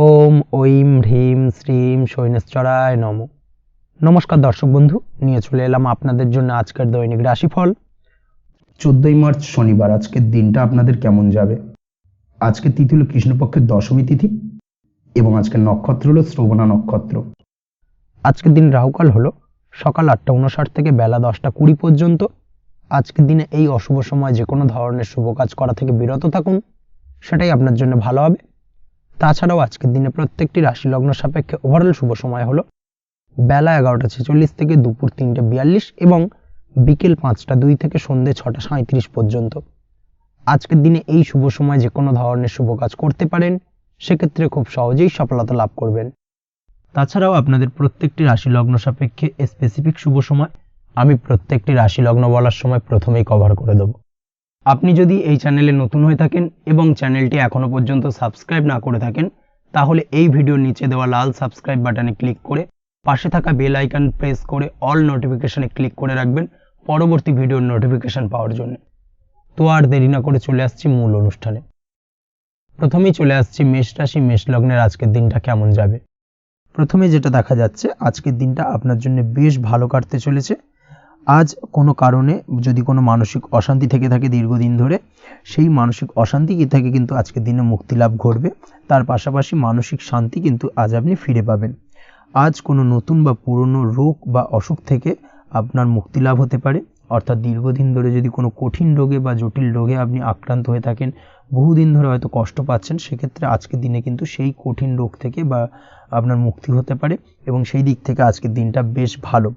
ওম ঐম হ্রিম শ্রীম শৈনেশ্বরায় নমঃ। নমস্কার দর্শক বন্ধু, নিয়ে চলে এলাম আপনাদের জন্য আজকের দৈনিক রাশিফল। 14ই মার্চ শনিবার। আজকের দিনটা আপনাদের কেমন যাবে? আজকের তিথি হলো কৃষ্ণপক্ষের দশমী তিথি এবং আজকের নক্ষত্র হলো শ্রবণা নক্ষত্র। আজকের দিন রাহুকাল হলো সকাল 8:59 থেকে বেলা 10:20 পর্যন্ত। আজকের দিনে এই অশুভ সময় যে কোনো ধরনের শুভ কাজ করা থেকে বিরত থাকুন, সেটাই আপনার জন্য ভালো হবে। তাছাড়াও আজকের দিনে প্রত্যেকটি রাশি লগ্ন সাপেক্ষে ওভারঅল শুভ সময় হলো বেলা 11:46 থেকে দুপুর 3:42 এবং বিকেল 5:02 থেকে সন্ধ্যে 6:37 পর্যন্ত। আজকের দিনে এই শুভ সময় যে কোনো ধরনের শুভ কাজ করতে পারেন, সেক্ষেত্রে খুব সহজেই সফলতা লাভ করবেন। তাছাড়াও আপনাদের প্রত্যেকটি রাশি লগ্ন সাপেক্ষে স্পেসিফিক শুভ সময় আমি প্রত্যেকটি রাশি লগ্ন বলার সময় প্রথমেই কভার করে দেব। আপনি যদি এই চ্যানেলে নতুন হয়ে থাকেন এবং চ্যানেলটি এখনো পর্যন্ত সাবস্ক্রাইব না করে থাকেন, তাহলে এই ভিডিওর নিচে দেওয়া লাল সাবস্ক্রাইব বাটনে ক্লিক করে পাশে থাকা বেল আইকন প্রেস করে অল নোটিফিকেশনে ক্লিক করে রাখবেন পরবর্তী ভিডিওর নোটিফিকেশন পাওয়ার জন্য। তো আর দেরি না করে চলে আসছি মূল অনুষ্ঠানে। প্রথমেই চলে আসছি মেষ রাশি মেষ লগ্নের আজকের দিনটা কেমন যাবে। প্রথমে যেটা দেখা যাচ্ছে, আজকের দিনটা আপনার জন্য বেশ ভালো কাটতে চলেছে। আজ কোনো কারণে যদি কোনো মানসিক অশান্তি থেকে থাকে দীর্ঘদিন ধরে, সেই মানসিক অশান্তি থেকে কিন্তু আজকের দিনে মুক্তি লাভ ঘটবে। তার পাশাপাশি মানসিক শান্তি কিন্তু আজ আপনি ফিরে পাবেন। আজ কোনো নতুন বা পুরনো রোগ বা অসুখ থেকে আপনার মুক্তি লাভ হতে পারে। অর্থাৎ দীর্ঘদিন ধরে যদি কোনো কঠিন রোগে বা জটিল রোগে আপনি আক্রান্ত হয়ে থাকেন, বহুদিন ধরে হয়তো কষ্ট পাচ্ছেন, সেক্ষেত্রে আজকের দিনে কিন্তু সেই কঠিন রোগ থেকে বা আপনার মুক্তি হতে পারে এবং সেই দিক থেকে আজকের দিনটা বেশ ভালো।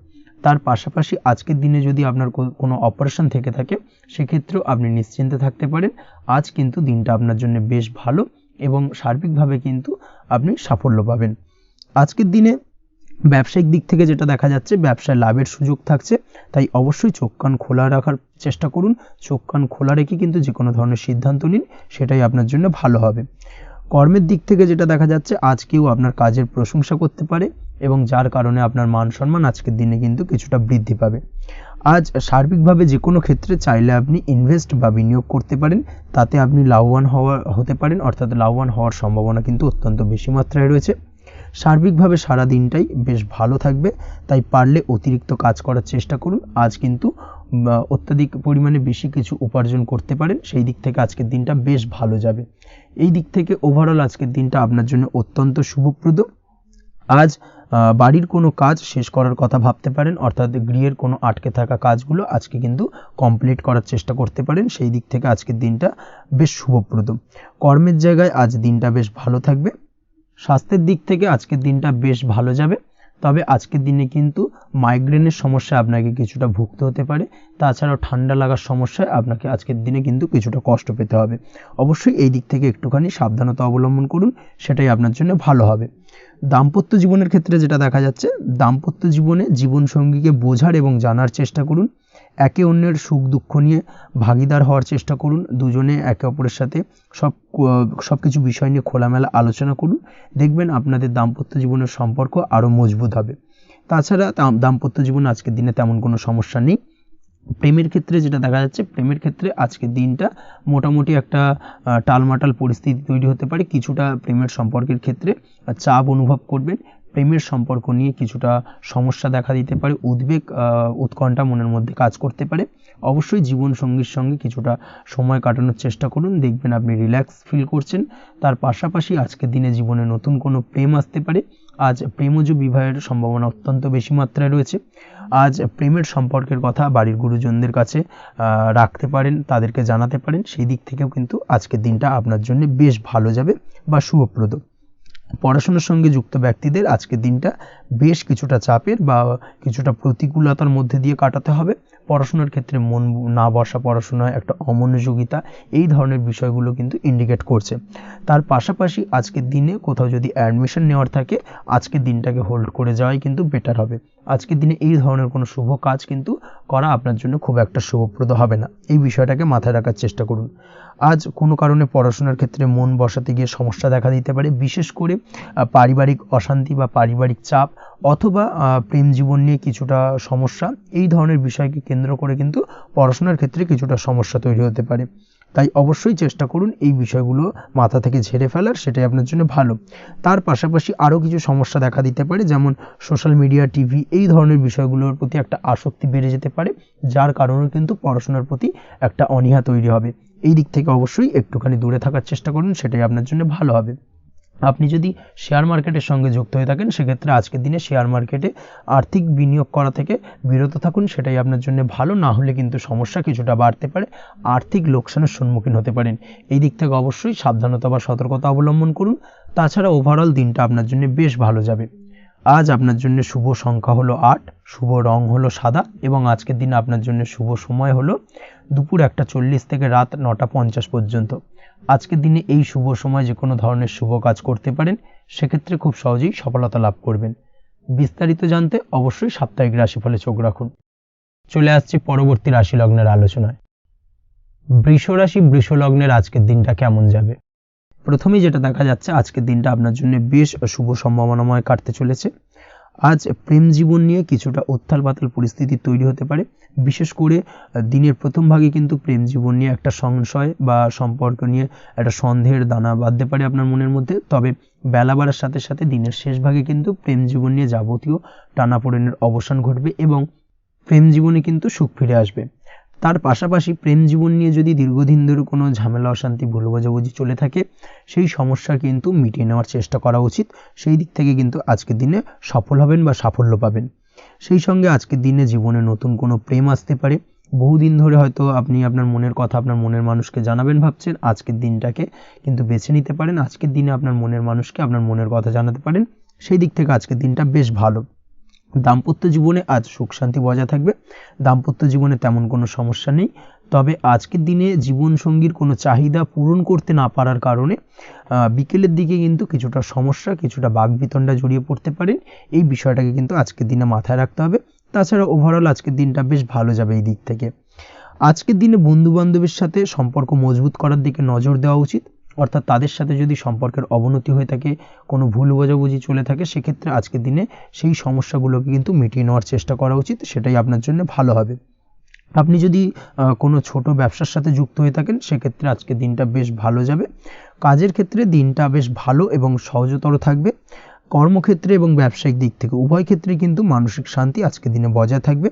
তার পাশাপাশি আজকের দিনে যদি আপনার কোনো অপারেশন থেকে থাকে, সেক্ষেত্রেও আপনি নিশ্চিন্তে থাকতে পারেন। আজ কিন্তু দিনটা আপনার জন্য বেশ ভালো এবং সার্বিকভাবে কিন্তু আপনি সাফল্য পাবেন। আজকের দিনে ব্যবসায়িক দিক থেকে যেটা দেখা যাচ্ছে, ব্যবসায় লাভের সুযোগ থাকছে, তাই অবশ্যই চোখ কান খোলা রাখার চেষ্টা করুন। চোখ কান খোলা রেখে কিন্তু যে কোনো ধরনের সিদ্ধান্ত নিন, সেটাই আপনার জন্য ভালো হবে। কর্মের দিক থেকে যেটা দেখা যাচ্ছে, আজ কেউ আপনার কাজের প্রশংসা করতে পারে এবং যার কারণে আপনার মান সম্মান আজকের দিনে কিন্তু কিছুটা বৃদ্ধি পাবে। আজ সার্বিকভাবে যে কোনো ক্ষেত্রে চাইলে আপনি ইনভেস্ট বা বিনিয়োগ করতে পারেন, তাতে আপনি লাভবান হতে পারেন। অর্থাৎ লাভবান হওয়ার সম্ভাবনা কিন্তু অত্যন্ত বেশি মাত্রায় রয়েছে। সার্বিকভাবে সারা দিনটাই বেশ ভালো থাকবে, তাই পারলে অতিরিক্ত কাজ করার চেষ্টা করুন। আজ কিন্তু অত্যাধিক পরিমাণে বেশি কিছু উপার্জন করতে পারেন, সেই দিক থেকে আজকের দিনটা বেশ ভালো যাবে। এই দিক থেকে ওভারঅল আজকের দিনটা আপনার জন্য অত্যন্ত শুভপ্রদ। আজ বাড়ির কোনো কাজ শেষ করার কথা ভাবতে পারেন, অর্থাৎ গৃহের কোনো আটকে থাকা কাজগুলো আজকে কিন্তু কমপ্লিট করার চেষ্টা করতে পারেন। সেই দিক থেকে আজকের দিনটা বেশ শুভপ্রদ। কর্মের জায়গায় আজ দিনটা বেশ ভালো থাকবে। স্বাস্থ্যের দিক থেকে আজকের দিনটা বেশ ভালো যাবে, তবে আজকের দিনে কিন্তু মাইগ্রেনের সমস্যা আপনাকে কিছুটা ভুগতে হতে পারে। তাছাড়াও ঠান্ডা লাগার সমস্যায় আপনাকে আজকের দিনে কিন্তু কিছুটা কষ্ট পেতে হবে। অবশ্যই এই দিক থেকে একটুখানি সাবধানতা অবলম্বন করুন, সেটাই আপনার জন্য ভালো হবে। দাম্পত্য জীবনের ক্ষেত্রে যেটা দেখা যাচ্ছে, দাম্পত্য জীবনে জীবনসঙ্গীকে বোঝার এবং জানার চেষ্টা করুন। একে অন্যের সুখ দুঃখ নিয়ে ভাগিদার হওয়ার চেষ্টা করুন। দুজনে একে অপরের সাথে সব কিছু বিষয় নিয়ে খোলামেলা আলোচনা করুন। দেখবেন আপনাদের দাম্পত্য জীবনের সম্পর্ক আরও মজবুত হবে। তাছাড়া দাম্পত্য জীবনে আজকের দিনে তেমন কোনো সমস্যা নেই। প্রেমের ক্ষেত্রে যেটা দেখা যাচ্ছে, প্রেমের ক্ষেত্রে আজকের দিনটা মোটামুটি একটা টালমাটাল পরিস্থিতি তৈরি হতে পারে। কিছুটা প্রেমের সম্পর্কের ক্ষেত্রে চাপ অনুভব করবেন। প্রেমের সম্পর্ক নিয়ে কিছুটা সমস্যা দেখা দিতে পারে, উদ্বেগ উৎকণ্ঠা মনের মধ্যে কাজ করতে পারে। অবশ্যই জীবন সঙ্গীর সঙ্গে কিছুটা সময় কাটানোর চেষ্টা করুন, দেখবেন আপনি রিল্যাক্স ফিল করছেন। তার পাশাপাশি আজকের দিনে জীবনে নতুন কোনো প্রেম আসতে পারে। আজ প্রেমজ বিবাহের সম্ভাবনা অত্যন্ত বেশি মাত্রায় রয়েছে। আজ প্রেমের সম্পর্কের কথা বাড়ির গুরুজনদের কাছে রাখতে পারেন, তাদেরকে জানাতে পারেন। সেই দিক থেকেও কিন্তু আজকের দিনটা আপনার জন্য বেশ ভালো যাবে বা শুভপ্রদ। পড়াশোনার সঙ্গে যুক্ত ব্যক্তিদের আজকের দিনটা বেশ কিছুটা চাপের বা কিছুটা প্রতিকূলতার মধ্যে দিয়ে কাটাতে হবে। পড়াশোনার ক্ষেত্রে মন না বসা, পড়াশোনায় একটা অমনোযোগিতা, এই ধরনের বিষয়গুলো কিন্তু ইন্ডিকেট করছে। তার পাশাপাশি আজকের দিনে কোথাও যদি অ্যাডমিশন নেওয়ার থাকে, আজকের দিনটাকে হোল্ড করে যাওয়াই কিন্তু বেটার হবে। আজকের দিনে এই ধরনের কোনো শুভ কাজ কিন্তু করা আপনার জন্য খুব একটা শুভপ্রদ হবে না, এই বিষয়টাকে মাথায় রাখার চেষ্টা করুন। আজ কোনো কারণে পড়াশোনার ক্ষেত্রে মন বসাতে গিয়ে সমস্যা দেখা দিতে পারে, বিশেষ করে পারিবারিক অশান্তি বা পারিবারিক চাপ অথবা প্রেম জীবন নিয়ে কিছুটা সমস্যা, এই ধরনের বিষয়কে কেন্দ্র করে কিন্তু পড়াশোনার ক্ষেত্রে কিছুটা সমস্যা তৈরি হতে পারে। তাই অবশ্যই চেষ্টা করুন এই বিষয়গুলো মাথা থেকে ঝেড়ে ফেলার, সেটাই আপনার জন্য ভালো। তার পাশাপাশি আরও কিছু সমস্যা দেখা দিতে পারে, যেমন সোশ্যাল মিডিয়া, টিভি এই ধরনের বিষয়গুলোর প্রতি একটা আসক্তি বেড়ে যেতে পারে, যার কারণে কিন্তু পড়াশোনার প্রতি একটা অনীহা তৈরি হবে। এই দিক থেকে অবশ্যই একটুখানি দূরে থাকার চেষ্টা করুন, সেটাই আপনার জন্য ভালো হবে। আপনি যদি শেয়ার মার্কেটের সঙ্গে যুক্ত হয়ে থাকেন, সেক্ষেত্রে আজকের দিনে শেয়ার মার্কেটে আর্থিক বিনিয়োগ করা থেকে বিরত থাকুন, সেটাই আপনার জন্য ভালো। না হলে কিন্তু সমস্যা কিছুটা বাড়তে পারে, আর্থিক লোকসানের সম্মুখীন হতে পারেন। এই দিক থেকে অবশ্যই সাবধানতা বা সতর্কতা অবলম্বন করুন। তাছাড়া ওভারঅল দিনটা আপনার জন্য বেশ ভালো যাবে। আজ আপনার জন্য শুভ সংখ্যা হলো 8, শুভ রং হলো সাদা, এবং আজকের দিনে আপনার জন্য শুভ সময় হলো দুপুর 1:40 থেকে রাত 9:50 পর্যন্ত। আজকের দিনে এই শুভ সময় যে কোনো ধরনের শুভ কাজ করতে পারেন, সেক্ষেত্রে খুব সহজেই সফলতা লাভ করবেন। বিস্তারিত জানতে অবশ্যই সাপ্তাহিক রাশিফলে চোখ রাখুন। চলে আসছি পরবর্তী রাশি লগ্নের আলোচনায়। বৃষ রাশি, বৃষ লগ্নের আজকের দিনটা কেমন যাবে? প্রথমেই যেটা দেখা যাচ্ছে, আজকের দিনটা আপনার জন্য বেশ শুভ সম্ভাবনাময় কাটতে চলেছে। আজ প্রেম জীবন নিয়ে কিছুটা উত্থাল পাতাল পরিস্থিতি তৈরি হতে পারে। বিশেষ করে দিনের প্রথম ভাগে কিন্তু প্রেম জীবন নিয়ে একটা সংশয় বা সম্পর্ক নিয়ে একটা সন্দেহের দানা বাঁধতে পারে আপনার মনের মধ্যে। তবে বেলা বাড়ার সাথে সাথে দিনের শেষ ভাগে কিন্তু প্রেম জীবন নিয়ে যাবতীয় টানাপোড়েনের অবসান ঘটবে এবং প্রেম জীবনে কিন্তু সুখ ফিরে আসবে। তার পাশাপাশি প্রেম জীবন নিয়ে যদি দীর্ঘদিন ধরে কোনো ঝামেলা, অশান্তি, ভুল বোঝাবুঝি চলে থাকে, সেই সমস্যা কিন্তু মিটিয়ে নেওয়ার চেষ্টা করা উচিত। সেই দিক থেকে কিন্তু আজকের দিনে সফল হবেন বা সাফল্য পাবেন। সেই সঙ্গে আজকের দিনে জীবনে নতুন কোনো প্রেম আসতে পারে। বহুদিন ধরে হয়তো আপনি আপনার মনের কথা আপনার মনের মানুষকে জানাবেন ভাবছেন, আজকের দিনটাকে কিন্তু বেছে নিতে পারেন। আজকের দিনে আপনার মনের মানুষকে আপনার মনের কথা জানাতে পারেন। সেই দিক থেকে আজকের দিনটা বেশ ভালো। দাম্পত্য জীবনে আজ সুখ শান্তি বজায় থাকবে। দাম্পত্য জীবনে তেমন কোনো সমস্যা নেই। তবে আজকের দিনে জীবনসঙ্গীর কোনো চাহিদা পূরণ করতে না পারার কারণে বিকেলের দিকে কিন্তু কিছুটা সমস্যা, কিছুটা বাকবিতণ্ডা জড়িয়ে পড়তে পারেন। এই বিষয়টাকে কিন্তু আজকের দিনে মাথায় রাখতে হবে। তাছাড়া ওভারঅল আজকের দিনটা বেশ ভালো যাবে এই দিক থেকে। আজকের দিনে বন্ধু বান্ধবের সাথে সম্পর্ক মজবুত করার দিকে নজর দেওয়া উচিত। অর্থাৎ তাদের সাথে যদি সম্পর্কের অবনতি হয়ে থাকে, কোনো ভুল বোঝাবুঝি চলে থাকে, সেক্ষেত্রে আজকের দিনে সেই সমস্যাগুলোকে কিন্তু মিটিয়ে নেওয়ার চেষ্টা করা উচিত। সেটাই আপনার জন্য ভালো হবে। আপনি যদি কোনো ছোট ব্যবসার সাথে যুক্ত হয়ে থাকেন, সেক্ষেত্রে আজকের দিনটা বেশ ভালো যাবে। কাজের ক্ষেত্রে দিনটা বেশ ভালো এবং সহজতর থাকবে। কর্মক্ষেত্রে এবং ব্যবসায়িক দিক থেকে উভয় ক্ষেত্রে কিন্তু মানসিক শান্তি আজকের দিনে বজায় থাকবে।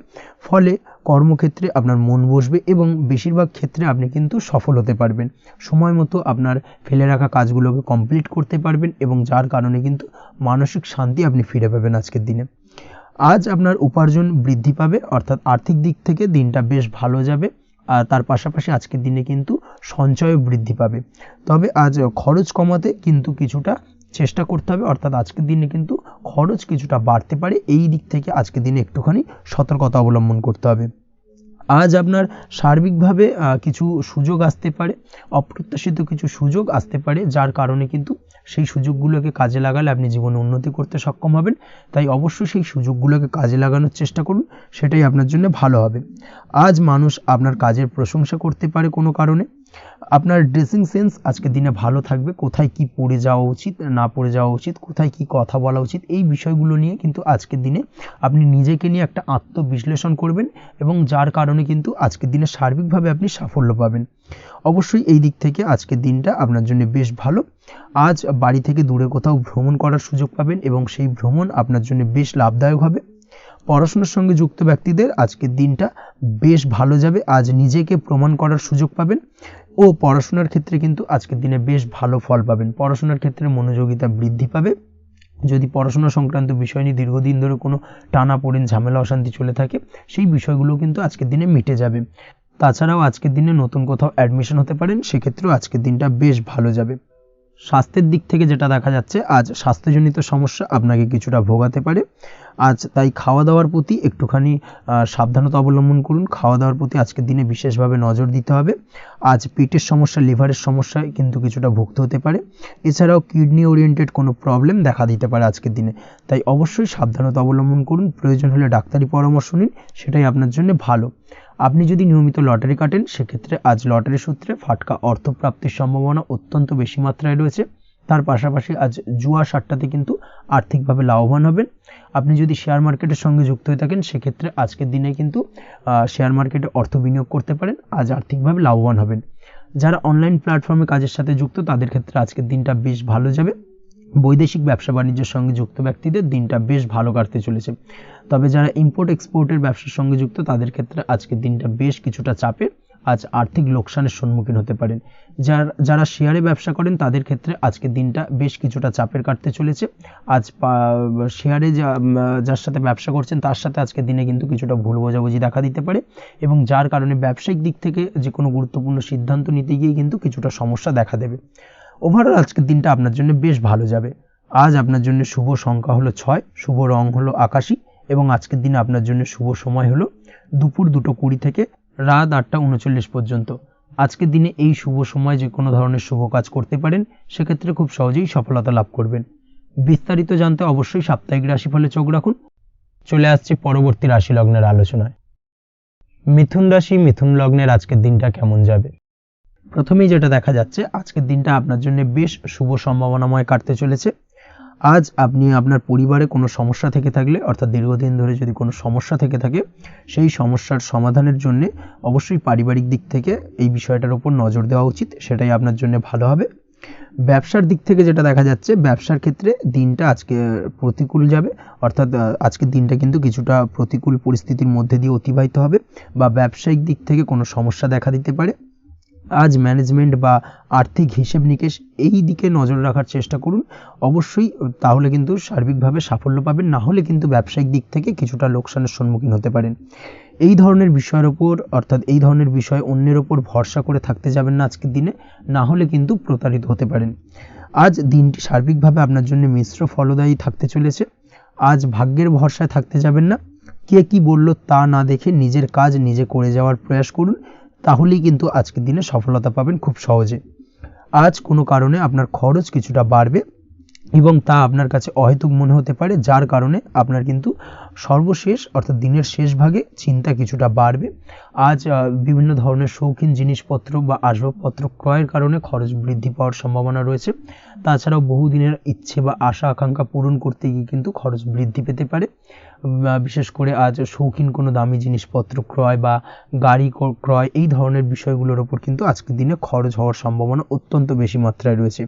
ফলে কর্মক্ষেত্রে আপনার মন বসবে এবং বেশিরভাগ ক্ষেত্রে আপনি কিন্তু সফল হতে পারবেন। সময় মতো আপনার ফেলে রাখা কাজগুলোকে কমপ্লিট করতে পারবেন এবং যার কারণে কিন্তু মানসিক শান্তি আপনি ফিরে পাবেন আজকের দিনে। আজ আপনার উপার্জন বৃদ্ধি পাবে, অর্থাৎ আর্থিক দিক থেকে দিনটা বেশ ভালো যাবে। আর তার পাশাপাশি আজকের দিনে কিন্তু সঞ্চয়ও বৃদ্ধি পাবে। তবে আজ খরচ কমাতে কিন্তু কিছুটা চেষ্টা করতে হবে, অর্থাৎ আজকের দিনে কিন্তু খরচ কিছুটা বাড়তে পারে। এই দিক থেকে আজকের দিনে একটুখানি সতর্কতা অবলম্বন করতে হবে। আজ আপনার সার্বিকভাবে কিছু সুযোগ আসতে পারে, অপ্রত্যাশিত কিছু সুযোগ আসতে পারে, যার কারণে কিন্তু সেই সুযোগগুলোকে কাজে লাগালে আপনি জীবনে উন্নতি করতে সক্ষম হবেন। তাই অবশ্যই সেই সুযোগগুলোকে কাজে লাগানোর চেষ্টা করুন, সেটাই আপনার জন্য ভালো হবে। আজ মানুষ আপনার কাজের প্রশংসা করতে পারে কোনো কারণে। আপনার ড্রেসিং সেন্স আজকের দিনে ভালো থাকবে। কোথায় কি পরে যাওয়া উচিত, না পরে যাওয়া উচিত, কোথায় কি কথা বলা উচিত, এই বিষয়গুলো নিয়ে কিন্তু আজকের দিনে আপনি নিজেকে নিয়ে একটা আত্মবিশ্লেষণ করবেন এবং যার কারণে কিন্তু আজকের দিনে সার্বিকভাবে আপনি সাফল্য পাবেন। অবশ্যই এই দিক থেকে আজকের দিনটা আপনার জন্য বেশ ভালো। আজ বাড়ি থেকে দূরে কোথাও ভ্রমণ করার সুযোগ পাবেন এবং সেই ভ্রমণ আপনার জন্য বেশ লাভদায়ক হবে। পড়াশোনার সঙ্গে যুক্ত ব্যক্তিদের আজকের দিনটা বেশ ভালো যাবে। আজ নিজেকে প্রমাণ করার সুযোগ পাবেন ও পড়াশোনার ক্ষেত্রে কিন্তু আজকের দিনে বেশ ভালো ফল পাবেন। পড়াশোনার ক্ষেত্রে মনোযোগিতা বৃদ্ধি পাবে। যদি পড়াশোনা সংক্রান্ত বিষয় নিয়ে দীর্ঘদিন ধরে কোনো টানাপোড়েন, ঝামেলা, অশান্তি চলে থাকে, সেই বিষয়গুলো কিন্তু আজকের দিনে মিটে যাবে। তাছাড়াও আজকের দিনে নতুন কোথাও অ্যাডমিশন হতে পারেন, সেক্ষেত্রেও আজকের দিনটা বেশ ভালো যাবে। স্বাস্থ্যের দিক থেকে যেটা দেখা যাচ্ছে, আজ স্বাস্থ্যজনিত সমস্যা আপনাকে কিছুটা ভোগাতে পারে। আজ তাই খাওয়া দাওয়ার প্রতি একটুখানি সাবধানতা অবলম্বন করুন। খাওয়া দাওয়ার প্রতি আজকের দিনে বিশেষভাবে নজর দিতে হবে। আজ পেটের সমস্যা, লিভারের সমস্যায় কিন্তু কিছুটা ভুগতে হতে পারে। এছাড়াও কিডনি ওরিয়েন্টেড কোনো প্রবলেম দেখা দিতে পারে আজকের দিনে। তাই অবশ্যই সাবধানতা অবলম্বন করুন। প্রয়োজন হলে ডাক্তারি পরামর্শ নিন, সেটাই আপনার জন্য ভালো। আপনি যদি নিয়মিত লটারি কাটেন, সেক্ষেত্রে আজ লটারি সূত্রে ফাটকা অর্থপ্রাপ্তির সম্ভাবনা অত্যন্ত বেশি মাত্রায় রয়েছে। তার পাশাপাশি আজ জুয়া সাট্টাতে কিন্তু আর্থিকভাবে লাভবান হবেন। আপনি যদি শেয়ার মার্কেটের সঙ্গে যুক্ত হয়ে থাকেন, সেক্ষেত্রে আজকের দিনে কিন্তু শেয়ার মার্কেটে অর্থ বিনিয়োগ করতে পারেন। আজ আর্থিকভাবে লাভবান হবেন। যারা অনলাইন প্ল্যাটফর্মে কাজের সাথে যুক্ত তাদের ক্ষেত্রে আজকের দিনটা বেশ ভালো যাবে। বৈদেশিক ব্যবসা বাণিজ্যের সঙ্গে যুক্ত ব্যক্তিদের দিনটা বেশ ভালো কাটতে চলেছে। তবে যারা ইম্পোর্ট এক্সপোর্টের ব্যবসার সঙ্গে যুক্ত তাদের ক্ষেত্রে আজকের দিনটা বেশ কিছুটা চাপের। আজ আর্থিক লোকসানের সম্মুখীন হতে পারেন। যারা শেয়ারে ব্যবসা করেন তাদের ক্ষেত্রে আজকের দিনটা বেশ কিছুটা চাপের কাটতে চলেছে। আজ শেয়ারে যার সাথে ব্যবসা করছেন তার সাথে আজকের দিনে কিন্তু কিছুটা ভুল বোঝাবুঝি দেখা দিতে পারে, এবং যার কারণে ব্যবসায়িক দিক থেকে যে কোনো গুরুত্বপূর্ণ সিদ্ধান্ত নিতে গিয়ে কিন্তু কিছুটা সমস্যা দেখা দেবে। ওভারঅল আজকের দিনটা আপনার জন্য বেশ ভালো যাবে। আজ আপনার জন্য শুভ সংখ্যা হলো 6, শুভ রং হলো আকাশী, এবং আজকের দিনে আপনার জন্য শুভ সময় হলো দুপুর 2:20 থেকে রাত 8:39 পর্যন্ত। আজকের দিনে এই শুভ সময় যে কোনো ধরনের শুভ কাজ করতে পারেন, সেক্ষেত্রে খুব সহজেই সফলতা লাভ করবেন। বিস্তারিত জানতে অবশ্যই সাপ্তাহিক রাশিফলে চোখ রাখুন। চলে আসছে পরবর্তী রাশি লগ্নের আলোচনায়। মিথুন রাশি, মিথুন লগ্নের আজকের দিনটা কেমন যাবে? প্রথমেই যেটা দেখা যাচ্ছে, আজকের দিনটা আপনার জন্য বেশ শুভ সম্ভাবনাময় কাটতে চলেছে। আজ আপনি আপনার পরিবারে কোনো সমস্যা থেকে থাকলে, অর্থাৎ দীর্ঘদিন ধরে যদি কোনো সমস্যা থেকে থাকে, সেই সমস্যার সমাধানের জন্য অবশ্যই পারিবারিক দিক থেকে এই বিষয়টার উপর নজর দেওয়া উচিত, সেটাই আপনার জন্য ভালো হবে। ব্যবসার দিক থেকে যেটা দেখা যাচ্ছে, ব্যবসার ক্ষেত্রে দিনটা আজকে প্রতিকূল যাবে, অর্থাৎ আজকের দিনটা কিন্তু কিছুটা প্রতিকূল পরিস্থিতির মধ্যে দিয়ে অতিবাহিত হবে, বা ব্যবসায়িক দিক থেকে কোনো সমস্যা দেখা দিতে পারে। আজ ম্যানেজমেন্ট বা আর্থিক হিসেব নিকেশ এই দিকে নজর রাখার চেষ্টা করুন অবশ্যই, তাহলে কিন্তু সার্বিকভাবে সাফল্য পাবেন। না হলে কিন্তু ব্যবসায়িক দিক থেকে কিছুটা লোকসানের সম্মুখীন হতে পারেন। এই ধরনের বিষয়ের ওপর, অর্থাৎ এই ধরনের বিষয় অন্যের ওপর ভরসা করে থাকতে যাবেন না আজকের দিনে, না হলে কিন্তু প্রতারিত হতে পারেন। আজ দিনটি সার্বিকভাবে আপনার জন্য মিশ্র ফলদায়ী থাকতে চলেছে। আজ ভাগ্যের ভরসায় থাকতে যাবেন না। কে কি বলল তা না দেখে নিজের কাজ নিজে করে যাওয়ার প্রয়াস করুন, তাহলেই কিন্তু আজকের দিনে সফলতা পাবেন খুব সহজে। আজ কোনো কারণে আপনার খরচ কিছুটা বাড়বে, এবং তা আপনার কাছে অহেতুক মনে হতে পারে, যার কারণে আপনার কিন্তু সর্বশেষ, অর্থাৎ দিনের শেষ ভাগে চিন্তা কিছুটা বাড়বে। আজ বিভিন্ন ধরনের শৌখিন জিনিসপত্র বা আসবাবপত্র ক্রয়ের কারণে খরচ বৃদ্ধি পাওয়ার সম্ভাবনা রয়েছে। তাছাড়াও বহুদিনের ইচ্ছে বা আশা আকাঙ্ক্ষা পূরণ করতে গিয়ে কিন্তু খরচ বৃদ্ধি পেতে পারে। বিশেষ করে আজ শৌখিন কোনো দামি জিনিসপত্র ক্রয় বা গাড়ি ক্রয়, এই ধরনের বিষয়গুলোর ওপর কিন্তু আজকের দিনে খরচ হওয়ার সম্ভাবনা অত্যন্ত বেশি মাত্রায় রয়েছে।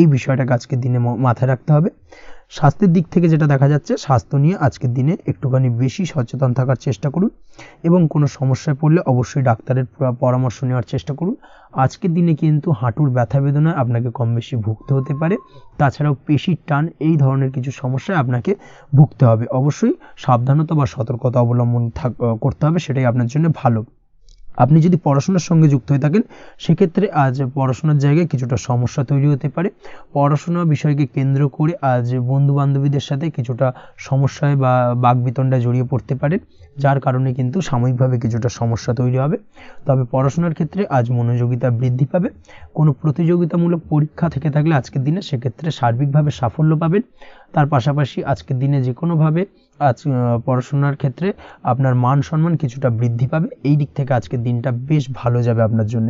এই বিষয়টাকে আজকের দিনে মাথায় রাখতে হবে। স্বাস্থ্যের দিক থেকে যেটা দেখা যাচ্ছে, স্বাস্থ্য নিয়ে আজকের দিনে একটুখানি বেশি সচেতন থাকার চেষ্টা করুন, এবং কোনো সমস্যায় পড়লে অবশ্যই ডাক্তারের পরামর্শ নেওয়ার চেষ্টা করুন। আজকের দিনে কিন্তু হাঁটুর ব্যথা বেদনায় আপনাকে কম বেশি ভুগতে হতে পারে। তাছাড়াও পেশির টান, এই ধরনের কিছু সমস্যায় আপনাকে ভুগতে হবে। অবশ্যই সাবধানতা বা সতর্কতা অবলম্বন করতে হবে, সেটাই আপনার জন্য ভালো। আপনি যদি পড়াশোনার সঙ্গে যুক্ত হয়ে থাকেন, সেক্ষেত্রে আজ পড়াশোনার জায়গায় কিছুটা সমস্যা তৈরি হতে পারে। পড়াশোনা বিষয়কে কেন্দ্র করে আজ বন্ধু বান্ধবীদের সাথে কিছুটা সমস্যায় বা বাকবিতণ্ডায় জড়িয়ে পড়তে পারেন, যার কারণে কিন্তু সাময়িকভাবে কিছুটা সমস্যা তৈরি হবে। তবে পড়াশোনার ক্ষেত্রে আজ মনোযোগিতা বৃদ্ধি পাবে। কোনো প্রতিযোগিতামূলক পরীক্ষা থেকে থাকলে আজকের দিনে সেক্ষেত্রে সার্বিকভাবে সাফল্য পাবেন। তার পাশাপাশি আজকের দিনে যে কোনোভাবে আজ পড়াশোনার ক্ষেত্রে আপনার মান সম্মান কিছুটা বৃদ্ধি পাবে। এই দিক থেকে আজকের দিনটা বেশ ভালো যাবে আপনার জন্য।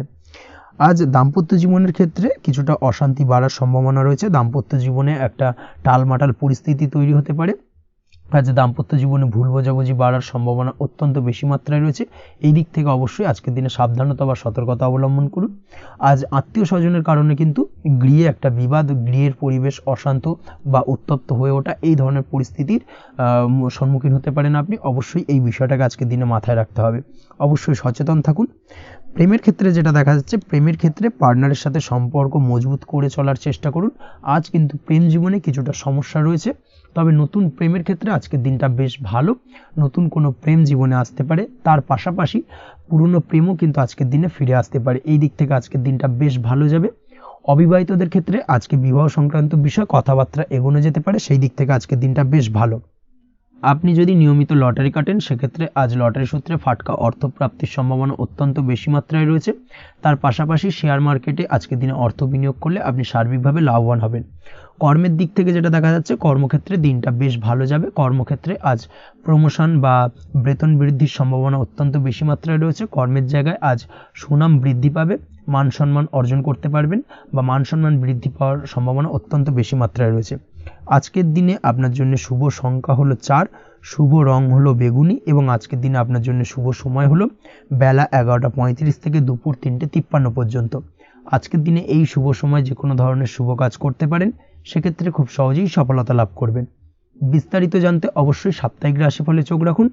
আজ দাম্পত্য জীবনের ক্ষেত্রে কিছুটা অশান্তি বাড়ার সম্ভাবনা রয়েছে। দাম্পত্য জীবনে একটা টালমাটাল পরিস্থিতি তৈরি হতে পারে। আজ দাম্পত্য জীবনে ভুল বোঝাবুঝি বাড়ার সম্ভাবনা অত্যন্ত বেশি মাত্রায় রয়েছে। এই দিক থেকে অবশ্যই আজকের দিনে সাবধানতা বা সতর্কতা অবলম্বন করুন। আজ আত্মীয় স্বজনের কারণে কিন্তু গৃহে একটা বিবাদ, গৃহের পরিবেশ অশান্ত বা উত্তপ্ত হয়ে ওঠা, এই ধরনের পরিস্থিতির সম্মুখীন হতে পারেন আপনি। অবশ্যই এই বিষয়টাকে আজকের দিনে মাথায় রাখতে হবে। অবশ্যই সচেতন থাকুন। প্রেমের ক্ষেত্রে যেটা দেখা যাচ্ছে, প্রেমের ক্ষেত্রে পার্টনারের সাথে সম্পর্ক মজবুত করে চলার চেষ্টা করুন। আজ কিন্তু প্রেম জীবনে কিছুটা সমস্যা রয়েছে, তবে নতুন প্রেমের ক্ষেত্রে আজকের দিনটা বেশ ভালো। নতুন কোনো প্রেম জীবনে আসতে পারে, তার পাশাপাশি পুরনো প্রেমও কিন্তু আজকের দিনে ফিরে আসতে পারে। এই দিক থেকে আজকের দিনটা বেশ ভালো যাবে। অবিবাহিতদের ক্ষেত্রে আজকে বিবাহ সংক্রান্ত বিষয় কথাবার্তা এগোনো যেতে পারে, সেই দিক থেকে আজকের দিনটা বেশ ভালো। আপনি যদি নিয়মিত লটারি কাটেন, সেক্ষেত্রে আজ লটারি সূত্রে ফাটকা অর্থপ্রাপ্তির সম্ভাবনা অত্যন্ত বেশি মাত্রায় রয়েছে। তার পাশাপাশি শেয়ার মার্কেটে আজকের দিনে অর্থ বিনিয়োগ করলে আপনি সার্বিকভাবে লাভবান হবেন। কর্মের দিক থেকে যেটা দেখা যাচ্ছে, কর্মক্ষেত্রে দিনটা বেশ ভালো যাবে। কর্মক্ষেত্রে আজ প্রমোশন বা বেতন বৃদ্ধির সম্ভাবনা অত্যন্ত বেশি মাত্রায় রয়েছে। কর্মের জায়গায় আজ সুনাম বৃদ্ধি পাবে, মান সম্মান অর্জন করতে পারবেন, বা মান সম্মান বৃদ্ধি পাওয়ার সম্ভাবনা অত্যন্ত বেশি মাত্রায় রয়েছে। আজকের দিনে আপনার জন্য শুভ সংখ্যা হলো 4, শুভ রং হলো বেগুনি এবং আজকের দিনে আপনার জন্য শুভ সময় হলো বেলা 11:35 থেকে দুপুর 3:53 পর্যন্ত। আজকের দিনে এই শুভ সময় যে কোনো ধরনের শুভ কাজ করতে পারেন, সেক্ষেত্রে খুব সহজেই সফলতা লাভ করবেন। বিস্তারিত জানতে অবশ্যই সাপ্তাহিক রাশিফলে চোখ রাখুন।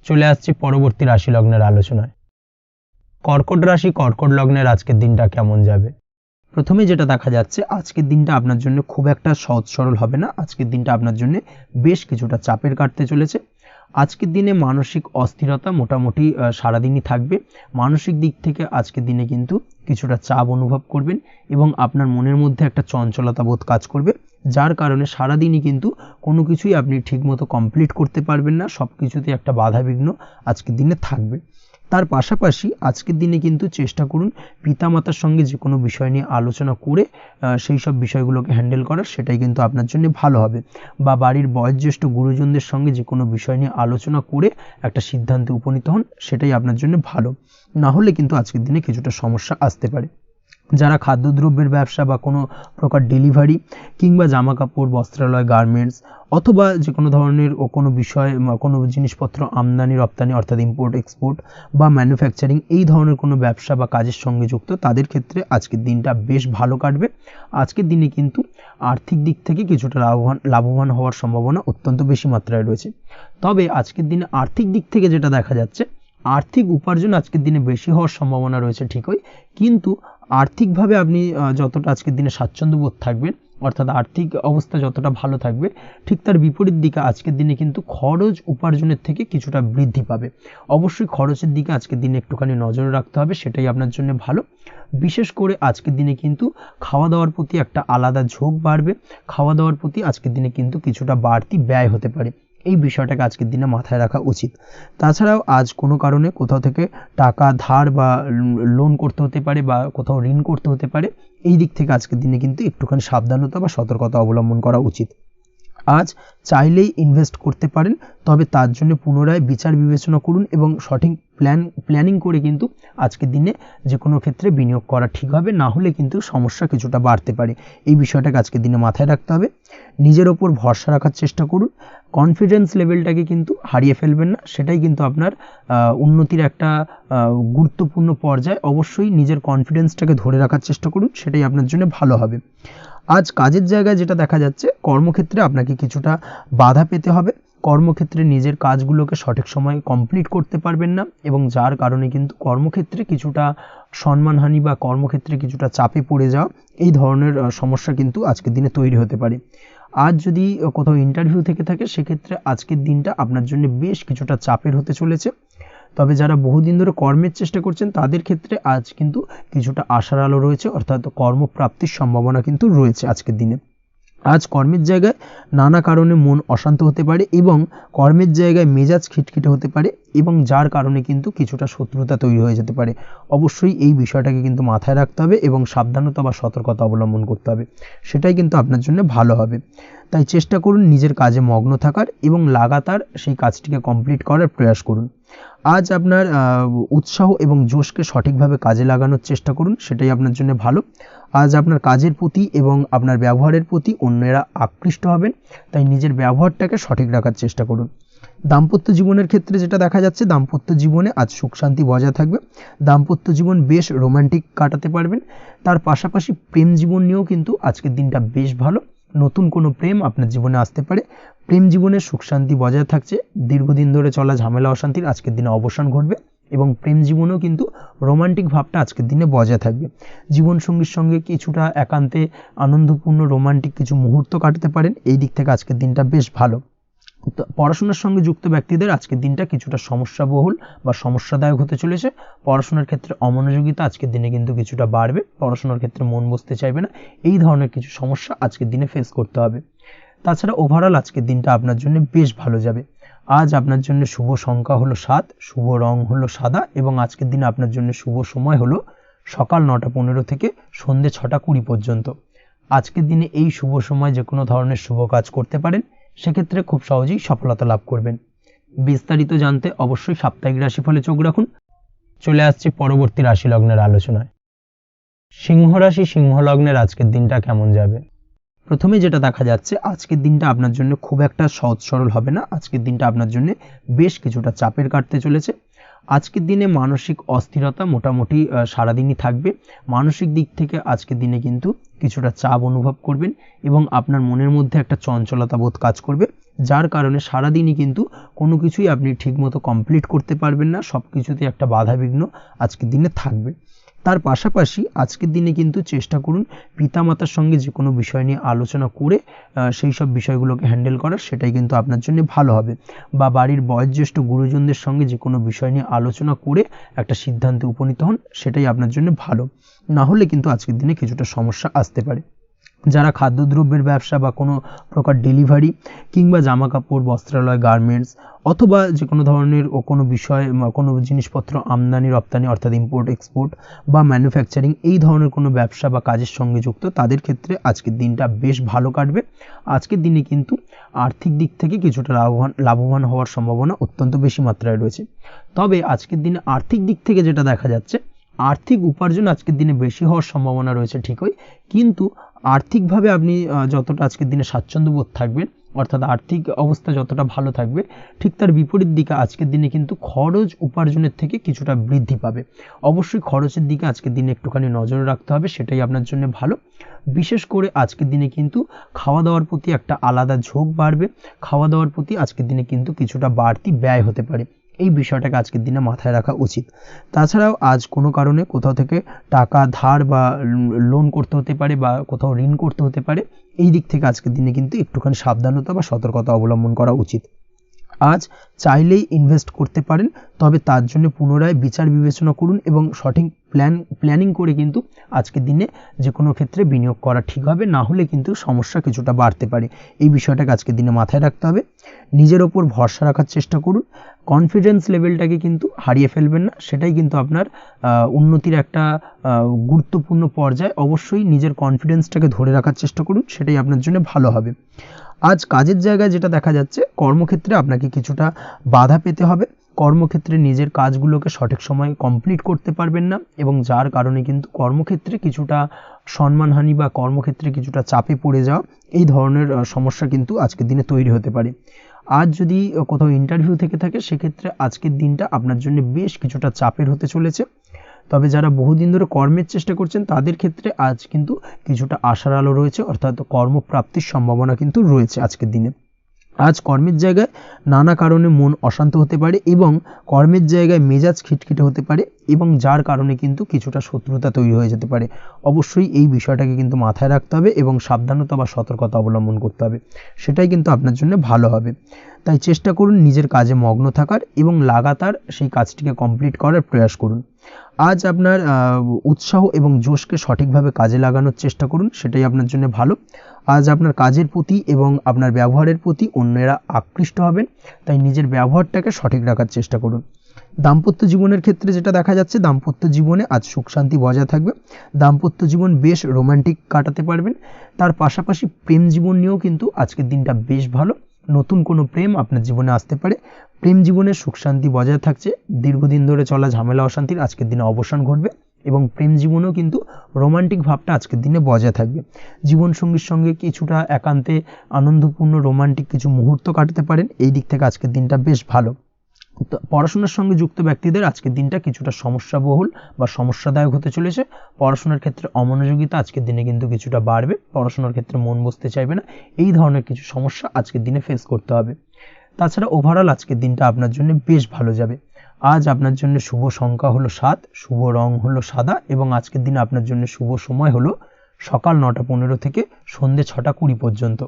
চলে আসছে পরবর্তী রাশি লগ্নের আলোচনায়। কর্কট রাশি, কর্কট লগ্নের আজকের দিনটা কেমন যাবে? প্রথমে যেটা দেখা যাচ্ছে, আজকের দিনটা আপনার জন্য খুব একটা সহজ সরল হবে না। আজকের দিনটা আপনার জন্য বেশ কিছুটা চাপের কাটতে চলেছে। আজকের দিনে মানসিক অস্থিরতা মোটামুটি সারাদিনই থাকবে। মানসিক দিক থেকে আজকের দিনে কিন্তু কিছুটা চাপ অনুভব করবেন এবং আপনার মনের মধ্যে একটা চঞ্চলতা বোধ কাজ করবে, যার কারণে সারাদিনই কিন্তু কোনো কিছুই আপনি ঠিকমতো কমপ্লিট করতে পারবেন না। সব কিছুতে একটা বাধাবিঘ্ন আজকের দিনে থাকবে। তার পাশাপাশি আজকের দিনে কিন্তু চেষ্টা করুন পিতামাতার সঙ্গে যে কোনো বিষয় নিয়ে আলোচনা করে সেই সব বিষয়গুলোকে হ্যান্ডেল করার, সেটাই কিন্তু আপনার জন্য ভালো হবে। বা বাড়ির বয়োজ্যেষ্ঠ গুরুজনদের সঙ্গে যে কোনো বিষয় নিয়ে আলোচনা করে একটা সিদ্ধান্তে উপনীত হন, সেটাই আপনার জন্য ভালো। না হলে কিন্তু আজকের দিনে কিছুটা সমস্যা আসতে পারে। যারা খাদ্যদ্রব্যের ব্যবসা বা কোনো প্রকার ডেলিভারি কিংবা জামা কাপড়, বস্ত্রালয়, গার্মেন্টস অথবা যে কোনো ধরনের কোনো বিষয়, কোনো জিনিসপত্র আমদানি রপ্তানি অর্থাৎ ইম্পোর্ট এক্সপোর্ট বা ম্যানুফ্যাকচারিং, এই ধরনের কোনো ব্যবসা বা কাজের সঙ্গে যুক্ত, তাদের ক্ষেত্রে আজকের দিনটা বেশ ভালো কাটবে। আজকের দিনে কিন্তু আর্থিক দিক থেকে কিছুটা লাভবান হওয়ার সম্ভাবনা অত্যন্ত বেশি মাত্রায় রয়েছে। তবে আজকের দিনে আর্থিক দিক থেকে যেটা দেখা যাচ্ছে, আর্থিক উপার্জন আজকের দিনে বেশি হওয়ার সম্ভাবনা রয়েছে ঠিকই, কিন্তু আর্থিকভাবে আপনি যতটা আজকের দিনে স্বাচ্ছন্দ্য বোধ থাকবেন, অর্থাৎ আর্থিক অবস্থা যতটা ভালো থাকবে, ঠিক তার বিপরীত দিকে আজকের দিনে কিন্তু খরচ উপার্জনের থেকে কিছুটা বৃদ্ধি পাবে। অবশ্যই খরচের দিকে আজকের দিনে একটুখানি নজর রাখতে হবে, সেটাই আপনার জন্য ভালো। বিশেষ করে আজকের দিনে কিন্তু খাওয়া দাওয়ার প্রতি একটা আলাদা ঝোঁক বাড়বে। খাওয়া দাওয়ার প্রতি আজকের দিনে কিন্তু কিছুটা বাড়তি ব্যয় হতে পারে। এই বিষয়টাকে আজকের দিনে মাথায় রাখা উচিত। তাছাড়াও আজ কোনো কারণে কোথাও থেকে টাকা ধার বা লোন করতে হতে পারে বা কোথাও ঋণ করতে হতে পারে। এই দিক থেকে আজকের দিনে কিন্তু একটুখানি সাবধানতা বা সতর্কতা অবলম্বন করা উচিত। আজ চাইলেই ইনভেস্ট করতে পারেন, তবে তার জন্য পুনরায় বিচার বিবেচনা করুন এবং সঠিক প্ল্যানিং করে কিন্তু আজকের দিনে যে কোনো ক্ষেত্রে বিনিয়োগ করা ঠিক হবে। না হলে কিন্তু সমস্যা কিছুটা বাড়তে পারে। এই বিষয়টাকে আজকের দিনে মাথায় রাখতে হবে। নিজের ওপর ভরসা রাখার চেষ্টা করুন। কনফিডেন্স লেভেলটাকে কিন্তু হারিয়ে ফেলবেন না, সেটাই কিন্তু আপনার উন্নতির একটা গুরুত্বপূর্ণ পর্যায়। অবশ্যই নিজের কনফিডেন্সটাকে ধরে রাখার চেষ্টা করুন, সেটাই আপনার জন্য ভালো হবে। আজ কাজের জায়গায় যেটা দেখা যাচ্ছে, কর্মক্ষেত্রে আপনাকে কিছুটা বাধা পেতে হবে। কর্মক্ষেত্রে নিজের কাজগুলোকে সঠিক সময়ে কমপ্লিট করতে পারবেন না এবং যার কারণে কিন্তু কর্মক্ষেত্রে কিছুটা সম্মানহানি বা কর্মক্ষেত্রে কিছুটা চাপে পড়ে যাওয়া, এই ধরনের সমস্যা কিন্তু আজকের দিনে তৈরি হতে পারে। আজ যদি কোথাও ইন্টারভিউ থেকে থাকে, সেক্ষেত্রে আজকের দিনটা আপনার জন্য বেশ কিছুটা চাপের হতে চলেছে। তবে যারা বহুদিন ধরে কর্মের চেষ্টা করছেন, তাদের ক্ষেত্রে আজ কিন্তু কিছুটা আশার আলো রয়েছে, অর্থাৎ কর্মপ্রাপ্তির সম্ভাবনা কিন্তু রয়েছে আজকের দিনে। আজ কর্মের জায়গায় নানা কারণে মন অশান্ত হতে পারে এবং কর্মের জায়গায় মেজাজ খিটখিটে হতে পারে এবং যার কারণে কিন্তু কিছুটা শত্রুতা তৈরি হয়ে যেতে পারে। অবশ্যই এই বিষয়টাকে কিন্তু মাথায় রাখতে হবে এবং সাবধানতা বা সতর্কতা অবলম্বন করতে হবে, সেটাই কিন্তু আপনার জন্য ভালো হবে। তাই চেষ্টা করুন নিজের কাজে মগ্ন থাকার এবং লাগাতার সেই কাজটিকে কমপ্লিট করার প্রয়াস করুন। আজ আপনার উৎসাহ এবং জোশকে সঠিকভাবে কাজে লাগানোর চেষ্টা করুন, সেটাই আপনার জন্য ভালো। আজ আপনার কাজের প্রতি এবং আপনার ব্যবহারের প্রতি অন্যেরা আকৃষ্ট হবেন, তাই নিজের ব্যবহারটাকে সঠিক রাখার চেষ্টা করুন। দাম্পত্য জীবনের ক্ষেত্রে যেটা দেখা যাচ্ছে, দাম্পত্য জীবনে আজ সুখ শান্তি বজায় থাকবে। দাম্পত্য জীবন বেশ রোমান্টিক কাটাতে পারবেন। তার পাশাপাশি প্রেম জীবন নিয়েও কিন্তু আজকের দিনটা বেশ ভালো। নতুন কোনো প্রেম আপনার জীবনে আসতে পারে। প্রেম জীবনে সুখ শান্তি বজায় থাকছে। দীর্ঘদিন ধরে চলা ঝামেলা অশান্তির আজকের দিনে অবসান ঘটবে এবং প্রেম জীবনেও কিন্তু রোমান্টিক ভাবটা আজকের দিনে বজায় থাকবে। জীবনসঙ্গীর সঙ্গে কিছুটা একান্তে আনন্দপূর্ণ রোমান্টিক কিছু মুহূর্ত কাটাতে পারেন। এই দিক থেকে আজকের দিনটা বেশ ভালো। পড়াশোনার সঙ্গে যুক্ত ব্যক্তিদের আজকের দিনটা কিছুটা সমস্যাবহুল বা সমস্যাদায়ক হতে চলেছে। পড়াশোনার ক্ষেত্রে অমনোযোগিতা আজকের দিনে কিন্তু কিছুটা বাড়বে। পড়াশোনার ক্ষেত্রে মন বসতে চাইবে না। এই ধরনের কিছু সমস্যা আজকের দিনে ফেস করতে হবে। তাছাড়া ওভারঅল আজকের দিনটা আপনার জন্য বেশ ভালো যাবে। আজ আপনার জন্য শুভ সংখ্যা হলো 7, শুভ রং হলো সাদা এবং আজকের দিনে আপনার জন্য শুভ সময় হলো সকাল 9:15 থেকে সন্ধ্যে 6:20 পর্যন্ত। আজকের দিনে এই শুভ সময় যে কোনো ধরনের শুভ কাজ করতে পারেন, সেক্ষেত্রে খুব সহজেই সফলতা লাভ করবেন। বিস্তারিত জানতে অবশ্যই সাপ্তাহিক রাশিফলে চোখ রাখুন। চলে আসছে পরবর্তী রাশি লগ্নের আলোচনায়। সিংহ রাশি, সিংহ লগ্নের আজকের দিনটা কেমন যাবে? প্রথমে যেটা দেখা যাচ্ছে আজকের দিনটা আপনার জন্য খুব একটা সহজ সরল হবে না। আজকের দিনটা আপনার জন্য বেশ কিছুটা চাপের কাটতে চলেছে। আজকের দিনে মানসিক অস্থিরতা মোটামুটি সারাদিনই থাকবে। মানসিক দিক থেকে আজকের দিনে কিন্তু কিছুটা চাপ অনুভব করবেন এবং আপনার মনের মধ্যে একটা চঞ্চলতা বোধ কাজ করবে, যার কারণে সারাদিনই কিন্তু কোনো কিছুই আপনি ঠিকমতো কমপ্লিট করতে পারবেন না। সব কিছুতে একটা বাধাবিঘ্ন আজকের দিনে থাকবে। তার পাশাপাশি আজকের দিনে কিন্তু চেষ্টা করুন পিতামাতার সঙ্গে যে কোনো বিষয় নিয়ে আলোচনা করে সেই সব বিষয়গুলোকে হ্যান্ডেল করার, সেটাই কিন্তু আপনার জন্য ভালো হবে। বা বাড়ির বয়োজ্যেষ্ঠ গুরুজনদের সঙ্গে যে কোনো বিষয় নিয়ে আলোচনা করে একটা সিদ্ধান্তে উপনীত হন, সেটাই আপনার জন্য ভালো। না হলে কিন্তু আজকের দিনে কিছুটা সমস্যা আসতে পারে। যারা খাদ্যদ্রব্যের ব্যবসা বা কোনো প্রকার ডেলিভারি কিংবা জামা কাপড়, বস্ত্রালয়, গার্মেন্টস অথবা যে কোনো ধরনের কোনো বিষয় কোনো জিনিসপত্র আমদানি রপ্তানি অর্থাৎ ইম্পোর্ট এক্সপোর্ট বা ম্যানুফ্যাকচারিং এই ধরনের কোনো ব্যবসা বা কাজের সঙ্গে যুক্ত, তাদের ক্ষেত্রে আজকের দিনটা বেশ ভালো কাটবে। আজকের দিনে কিন্তু আর্থিক দিক থেকে কিছুটা লাভবান হওয়ার সম্ভাবনা অত্যন্ত বেশি মাত্রায় রয়েছে। তবে আজকের দিনে আর্থিক দিক থেকে যেটা দেখা যাচ্ছে, আর্থিক উপার্জন আজকের দিনে বেশি হওয়ার সম্ভাবনা রয়েছে ঠিকই, কিন্তু আর্থিকভাবে আপনি যতটা আজকের দিনে স্বাচ্ছন্দ্য বোধ থাকবেন, অর্থাৎ আর্থিক অবস্থা যতটা ভালো থাকবে, ঠিক তার বিপরীত দিকে আজকের দিনে কিন্তু খরচ উপার্জনের থেকে কিছুটা বৃদ্ধি পাবে। অবশ্যই খরচের দিকে আজকের দিনে একটুখানি নজর রাখতে হবে, সেটাই আপনার জন্য ভালো। বিশেষ করে আজকের দিনে কিন্তু খাওয়া দাওয়ার প্রতি একটা আলাদা ঝোঁক বাড়বে। খাওয়া দাওয়ার প্রতি আজকের দিনে কিন্তু কিছুটা বাড়তি ব্যয় হতে পারে, এই বিষয়টাকে আজকের দিনে মাথায় রাখা উচিত। তাছাড়াও আজ কোনো কারণে কোথাও থেকে টাকা ধার বা লোন করতে হতে পারে বা কোথাও ঋণ করতে হতে পারে, এই দিক থেকে আজকের দিনে কিন্তু একটুখানি সাবধানতা বা সতর্কতা অবলম্বন করা উচিত। আজ চাইলেই ইনভেস্ট করতে পারেন, তবে তার জন্য পুনরায় বিচার বিবেচনা করুন এবং সঠিক প্ল্যানিং করে কিন্তু আজকের দিনে যে কোনো ক্ষেত্রে বিনিয়োগ করা ঠিক হবে। না হলে কিন্তু সমস্যা কিছুটা বাড়তে পারে, এই বিষয়টাকে আজকের দিনে মাথায় রাখতে হবে। নিজের ওপর ভরসা রাখার চেষ্টা করুন, কনফিডেন্স লেভেলটাকে কিন্তু হারিয়ে ফেলবেন না, সেটাই কিন্তু আপনার উন্নতির একটা গুরুত্বপূর্ণ পর্যায়। অবশ্যই নিজের কনফিডেন্সটাকে ধরে রাখার চেষ্টা করুন, সেটাই আপনার জন্য ভালো হবে। আজ কাজের জায়গায় যেটা দেখা যাচ্ছে, কর্মক্ষেত্রে আপনাকে কিছুটা বাধা পেতে হবে। কর্মক্ষেত্রে নিজের কাজগুলোকে সঠিক সময়ে কমপ্লিট করতে পারবেন না এবং যার কারণে কিন্তু কর্মক্ষেত্রে কিছুটা সম্মানহানি বা কর্মক্ষেত্রে কিছুটা চাপে পড়ে যাওয়া, এই ধরনের সমস্যা কিন্তু আজকের দিনে তৈরি হতে পারে। আজ যদি কোথাও ইন্টারভিউ থেকে থাকে, সেক্ষেত্রে আজকের দিনটা আপনার জন্য বেশ কিছুটা চাপের হতে চলেছে। তবে যারা বহুদিন ধরে কর্মের চেষ্টা করছেন, তাদের ক্ষেত্রে আজ কিন্তু কিছুটা আশার আলো রয়েছে, অর্থাৎ কর্মপ্রাপ্তির সম্ভাবনা কিন্তু রয়েছে আজকের দিনে। আজ কর্মের জায়গায় নানা কারণে মন অশান্ত হতে পারে এবং কর্মের জায়গায় মেজাজ খিটখিটে হতে পারে এবং যার কারণে কিন্তু কিছুটা শত্রুতা তৈরি হয়ে যেতে পারে। অবশ্যই এই বিষয়টাকে কিন্তু মাথায় রাখতে হবে এবং সাবধানতা বা সতর্কতা অবলম্বন করতে হবে, সেটাই কিন্তু আপনার জন্য ভালো হবে। তাই চেষ্টা করুন নিজের কাজে মগ্ন থাকার এবং লাগাতার সেই কাজটিকে কমপ্লিট করার প্রয়াস করুন। আজ আপনার উৎসাহ এবং জোশকে সঠিকভাবে কাজে লাগানোর চেষ্টা করুন, সেটাই আপনার জন্য ভালো। আজ আপনার কাজের প্রতি এবং আপনার ব্যবহারের প্রতি অন্যেরা আকৃষ্ট হবেন, তাই নিজের ব্যবহারটাকে সঠিক রাখার চেষ্টা করুন। দাম্পত্য জীবনের ক্ষেত্রে যেটা দেখা যাচ্ছে, দাম্পত্য জীবনে আজ সুখ শান্তি বজায় থাকবে। দাম্পত্য জীবন বেশ রোমান্টিক কাটাতে পারবেন। তার পাশাপাশি প্রেম জীবন নিয়েও কিন্তু আজকের দিনটা বেশ ভালো। নতুন কোনো প্রেম আপনার জীবনে আসতে পারে। প্রেম জীবনে সুখ শান্তি বজায় থাকছে। দীর্ঘদিন ধরে চলা ঝামেলা অশান্তির আজকের দিনে অবসান ঘটবে এবং প্রেম জীবনেও কিন্তু রোমান্টিক ভাবটা আজকের দিনে বজায় থাকবে। জীবনসঙ্গীর সঙ্গে কিছুটা একান্তে আনন্দপূর্ণ রোমান্টিক কিছু মুহূর্ত কাটাতে পারেন, এই দিক থেকে আজকের দিনটা বেশ ভালো। পড়াশোনার সঙ্গে যুক্ত ব্যক্তিদের আজকের দিনটা কিছুটা সমস্যাবহুল বা সমস্যাদায়ক হতে চলেছে। পড়াশোনার ক্ষেত্রে অমনোযোগিতা আজকের দিনে কিন্তু কিছুটা বাড়বে, পড়াশোনার ক্ষেত্রে মন বসতে চাইবে না, এই ধরনের কিছু সমস্যা আজকের দিনে ফেস করতে হবে। তাছাড়া ওভারঅল আজকের দিনটা আপনার জন্য বেশ ভালো যাবে। আজ আপনার জন্য শুভ সংখ্যা হলো 7, শুভ রং হলো সাদা এবং আজকের দিনে আপনার জন্য শুভ সময় হলো সকাল 9:15 থেকে সন্ধ্যে 6:20 পর্যন্ত।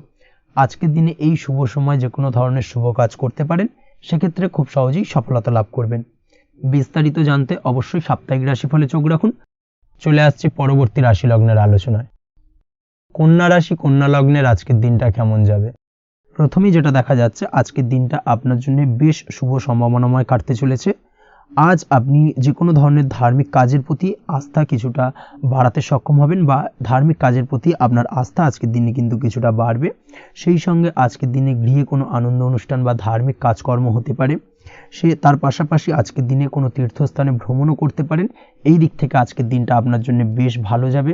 আজকের দিনে এই শুভ সময় যে কোনো ধরনের শুভ কাজ করতে পারেন, সেক্ষেত্রে খুব সহজেই সফলতা লাভ করবেন। বিস্তারিত জানতে অবশ্যই সাপ্তাহিক রাশিফলে চোখ রাখুন। চলে আসছে পরবর্তী রাশি লগ্নের আলোচনায়। কন্যা রাশি, কন্যা লগ্নের আজকের দিনটা কেমন যাবে? প্রথমেই যেটা দেখা যাচ্ছে, আজকের দিনটা আপনার জন্য বেশ শুভ সম্ভাবনাময় কাটতে চলেছে। আজ আপনি যে কোনো ধরনের ধার্মিক কাজের প্রতি আস্থা কিছুটা বাড়াতে সক্ষম হবেন বা ধার্মিক কাজের প্রতি আপনার আস্থা আজকের দিনে কিন্তু কিছুটা বাড়বে। সেই সঙ্গে আজকের দিনে গৃহে কোনো আনন্দ অনুষ্ঠান বা ধার্মিক কাজকর্ম হতে পারে। তার পাশাপাশি আজকের দিনে কোনো তীর্থস্থানে ভ্রমণও করতে পারেন। এই দিক থেকে আজকের দিনটা আপনার জন্য বেশ ভালো যাবে।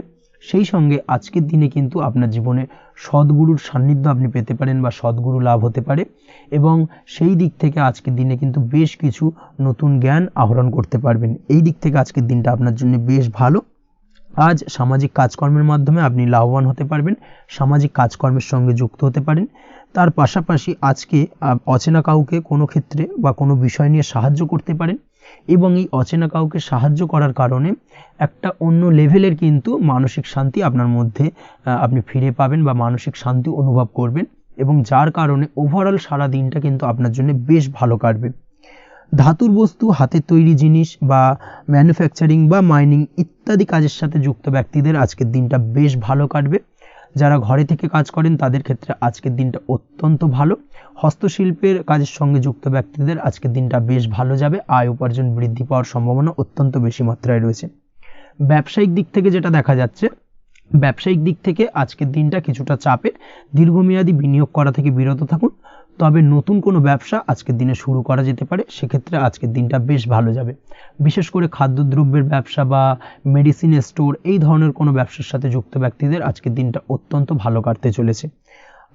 সেই সঙ্গে আজকের দিনে কিন্তু আপনার জীবনে সদ্গুরুর সান্নিধ্য আপনি পেতে পারেন বা সদ্গুরু লাভ হতে পারে, এবং সেই দিক থেকে আজকের দিনে কিন্তু বেশ কিছু নতুন জ্ঞান আহরণ করতে পারবেন। এই দিক থেকে আজকের দিনটা আপনার জন্য বেশ ভালো। আজ সামাজিক কাজকর্মের মাধ্যমে আপনি লাভবান হতে পারবেন, সামাজিক কাজকর্মের সঙ্গে যুক্ত হতে পারেন। তার পাশাপাশি আজকে অচেনা কাউকে কোনো ক্ষেত্রে বা কোনো বিষয় নিয়ে সাহায্য করতে পারেন, এবং এই অচেনা কাউকে সাহায্য করার কারণে একটা অন্য লেভেলের কিন্তু মানসিক শান্তি আপনার মধ্যে আপনি ফিরে পাবেন বা মানসিক শান্তি অনুভব করবেন, এবং যার কারণে ওভারঅল সারা দিনটা কিন্তু আপনার জন্য বেশ ভালো কাটবে। ধাতুর বস্তু, হাতের তৈরি জিনিস বা ম্যানুফ্যাকচারিং বা মাইনিং ইত্যাদি কাজের সাথে যুক্ত ব্যক্তিদের আজকের দিনটা বেশ ভালো কাটবে। যারা ঘরে থেকে কাজ করেন তাদের ক্ষেত্রে আজকের দিনটা অত্যন্ত ভালো। হস্তশিল্পের কাজের সঙ্গে যুক্ত ব্যক্তিদের আজকের দিনটা বেশ ভালো যাবে, আয় উপার্জন বৃদ্ধি পাওয়ার সম্ভাবনা অত্যন্ত বেশি মাত্রায় রয়েছে। ব্যবসায়িক দিক থেকে যেটা দেখা যাচ্ছে, ব্যবসায়িক দিক থেকে আজকের দিনটা কিছুটা চাপের, দীর্ঘমেয়াদী বিনিয়োগ করা থেকে বিরত থাকুন। তবে নতুন কোনো ব্যবসা আজকের দিনে শুরু করা যেতে পারে, সেক্ষেত্রে আজকের দিনটা বেশ ভালো যাবে। বিশেষ করে খাদ্যদ্রব্যের ব্যবসা বা মেডিসিন স্টোর এই ধরনের কোনো ব্যবসার সাথে যুক্ত ব্যক্তিদের আজকের দিনটা অত্যন্ত ভালো কাটতে চলেছে।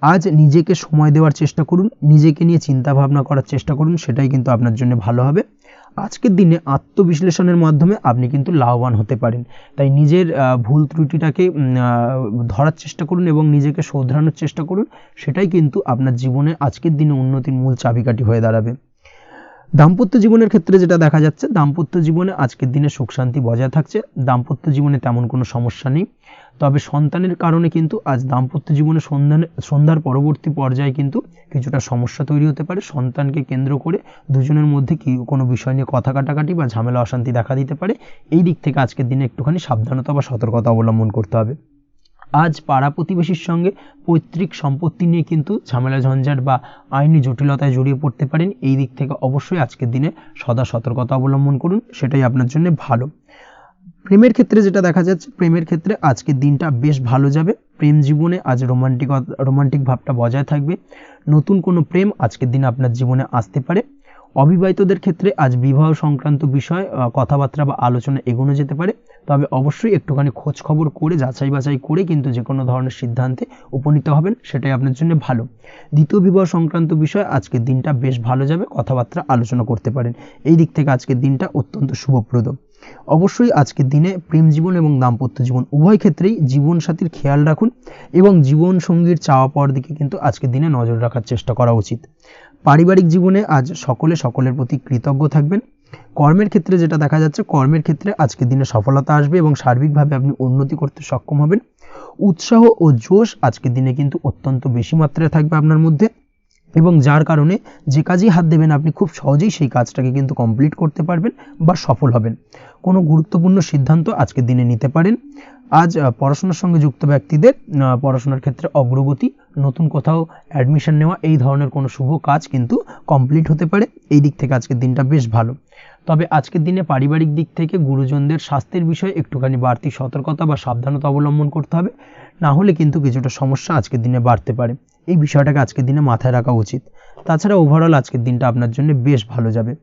আজ নিজেকে সময় দেওয়ার চেষ্টা করুন, নিজেকে নিয়ে চিন্তা ভাবনা করার চেষ্টা করুন, সেটাই কিন্তু আপনার জন্য ভালো হবে। আজকের দিনে আত্মবিশ্লেষণের মাধ্যমে আপনি কিন্তু লাভবান হতে পারেন, তাই নিজের ভুল ত্রুটিটাকে ধরার চেষ্টা করুন এবং নিজেকে শোধরানোর চেষ্টা করুন, সেটাই কিন্তু আপনার জীবনে আজকের দিনে উন্নতির মূল চাবিকাঠি হয়ে দাঁড়াবে। দাম্পত্য জীবনের ক্ষেত্রে যেটা দেখা যাচ্ছে, দাম্পত্য জীবনে আজকের দিনে সুখ শান্তি বজায় থাকছে, দাম্পত্য জীবনে তেমন কোনো সমস্যা নেই। তবে সন্তানের কারণে কিন্তু আজ দাম্পত্য জীবনে সন্ধ্যার পরবর্তী পর্যায়ে কিন্তু কিছুটা সমস্যা তৈরি হতে পারে। সন্তানকে কেন্দ্র করে দুজনের মধ্যে কি কোনো বিষয় নিয়ে কথা কাটাকাটি বা ঝামেলা অশান্তি দেখা দিতে পারে। এই দিক থেকে আজকের দিনে একটুখানি সাবধানতা বা সতর্কতা অবলম্বন করতে হবে। আজ পাড়া প্রতিবেশীর সঙ্গে পৈতৃক সম্পত্তি নিয়ে কিন্তু ঝামেলা ঝঞ্ঝাট বা আইনি জটিলতায় জড়িয়ে পড়তে পারেন। এই দিক থেকে অবশ্যই আজকের দিনে সদা সতর্কতা অবলম্বন করুন, সেটাই আপনার জন্য ভালো। প্রেমের ক্ষেত্রে যেটা দেখা যাচ্ছে, প্রেমের ক্ষেত্রে আজকের দিনটা বেশ ভালো যাবে। প্রেম জীবনে আজ রোমান্টিক ভাবটা বজায় থাকবে। নতুন কোনো প্রেম আজকের দিনে আপনার জীবনে আসতে পারে। অবিবাহিতদের ক্ষেত্রে আজ বিবাহ সংক্রান্ত বিষয় কথাবার্তা বা আলোচনা এগোনো যেতে পারে, তবে অবশ্যই একটুখানি খোঁজ খবর করে যাচাই বাছাই করে কিন্তু যে কোনো ধরনের সিদ্ধান্তে উপনীত হবেন, সেটাই আপনার জন্য ভালো। দ্বিতীয় বিবাহ সংক্রান্ত বিষয় আজকের দিনটা বেশ ভালো যাবে, কথাবার্তা আলোচনা করতে পারেন। এই দিক থেকে আজকের দিনটা অত্যন্ত শুভপ্রদ। অবশ্যই আজকের দিনে প্রেম জীবন এবং দাম্পত্য জীবন উভয় ক্ষেত্রেই জীবনসাথীর খেয়াল রাখুন এবং জীবন সঙ্গীর চাওয়া পাওয়ার দিকে কিন্তু আজকের দিনে নজর রাখার চেষ্টা করা উচিত। পারিবারিক জীবনে আজ সকলের প্রতি কৃতজ্ঞ থাকবেন। কর্মের ক্ষেত্রে যেটা দেখা যাচ্ছে, কর্মের ক্ষেত্রে আজকের দিনে সফলতা আসবে এবং সার্বিকভাবে আপনি উন্নতি করতে সক্ষম হবেন। উৎসাহ ও জোশ আজকের দিনে কিন্তু অত্যন্ত বেশি মাত্রায় থাকবে আপনার মধ্যে, এবং যার কারণে যে কাজেই হাত দেবেন আপনি খুব সহজেই সেই কাজটাকে কিন্তু কমপ্লিট করতে পারবেন বা সফল হবেন। কোনো গুরুত্বপূর্ণ সিদ্ধান্ত আজকের দিনে নিতে পারেন। আজ পড়াশোনার সঙ্গে যুক্ত ব্যক্তিদের পড়াশোনার ক্ষেত্রে অগ্রগতি, নতুন কোথাও অ্যাডমিশন নেওয়া এই ধরনের কোনো শুভ কাজ কিন্তু কমপ্লিট হতে পারে। এই দিক থেকে আজকের দিনটা বেশ ভালো। তবে আজকের দিনে পারিবারিক দিক থেকে গুরুজনদের স্বাস্থ্যের বিষয়ে একটুখানি বাড়তি সতর্কতা বা সাবধানতা অবলম্বন করতে হবে, না হলে কিন্তু কিছুটা সমস্যা আজকের দিনে বাড়তে পারে। এই বিষয়টাকে আজকের দিনে মাথায় রাখা উচিত। তাছাড়া ওভারঅল আজকের দিনটা আপনার জন্য বেশ ভালো যাবে।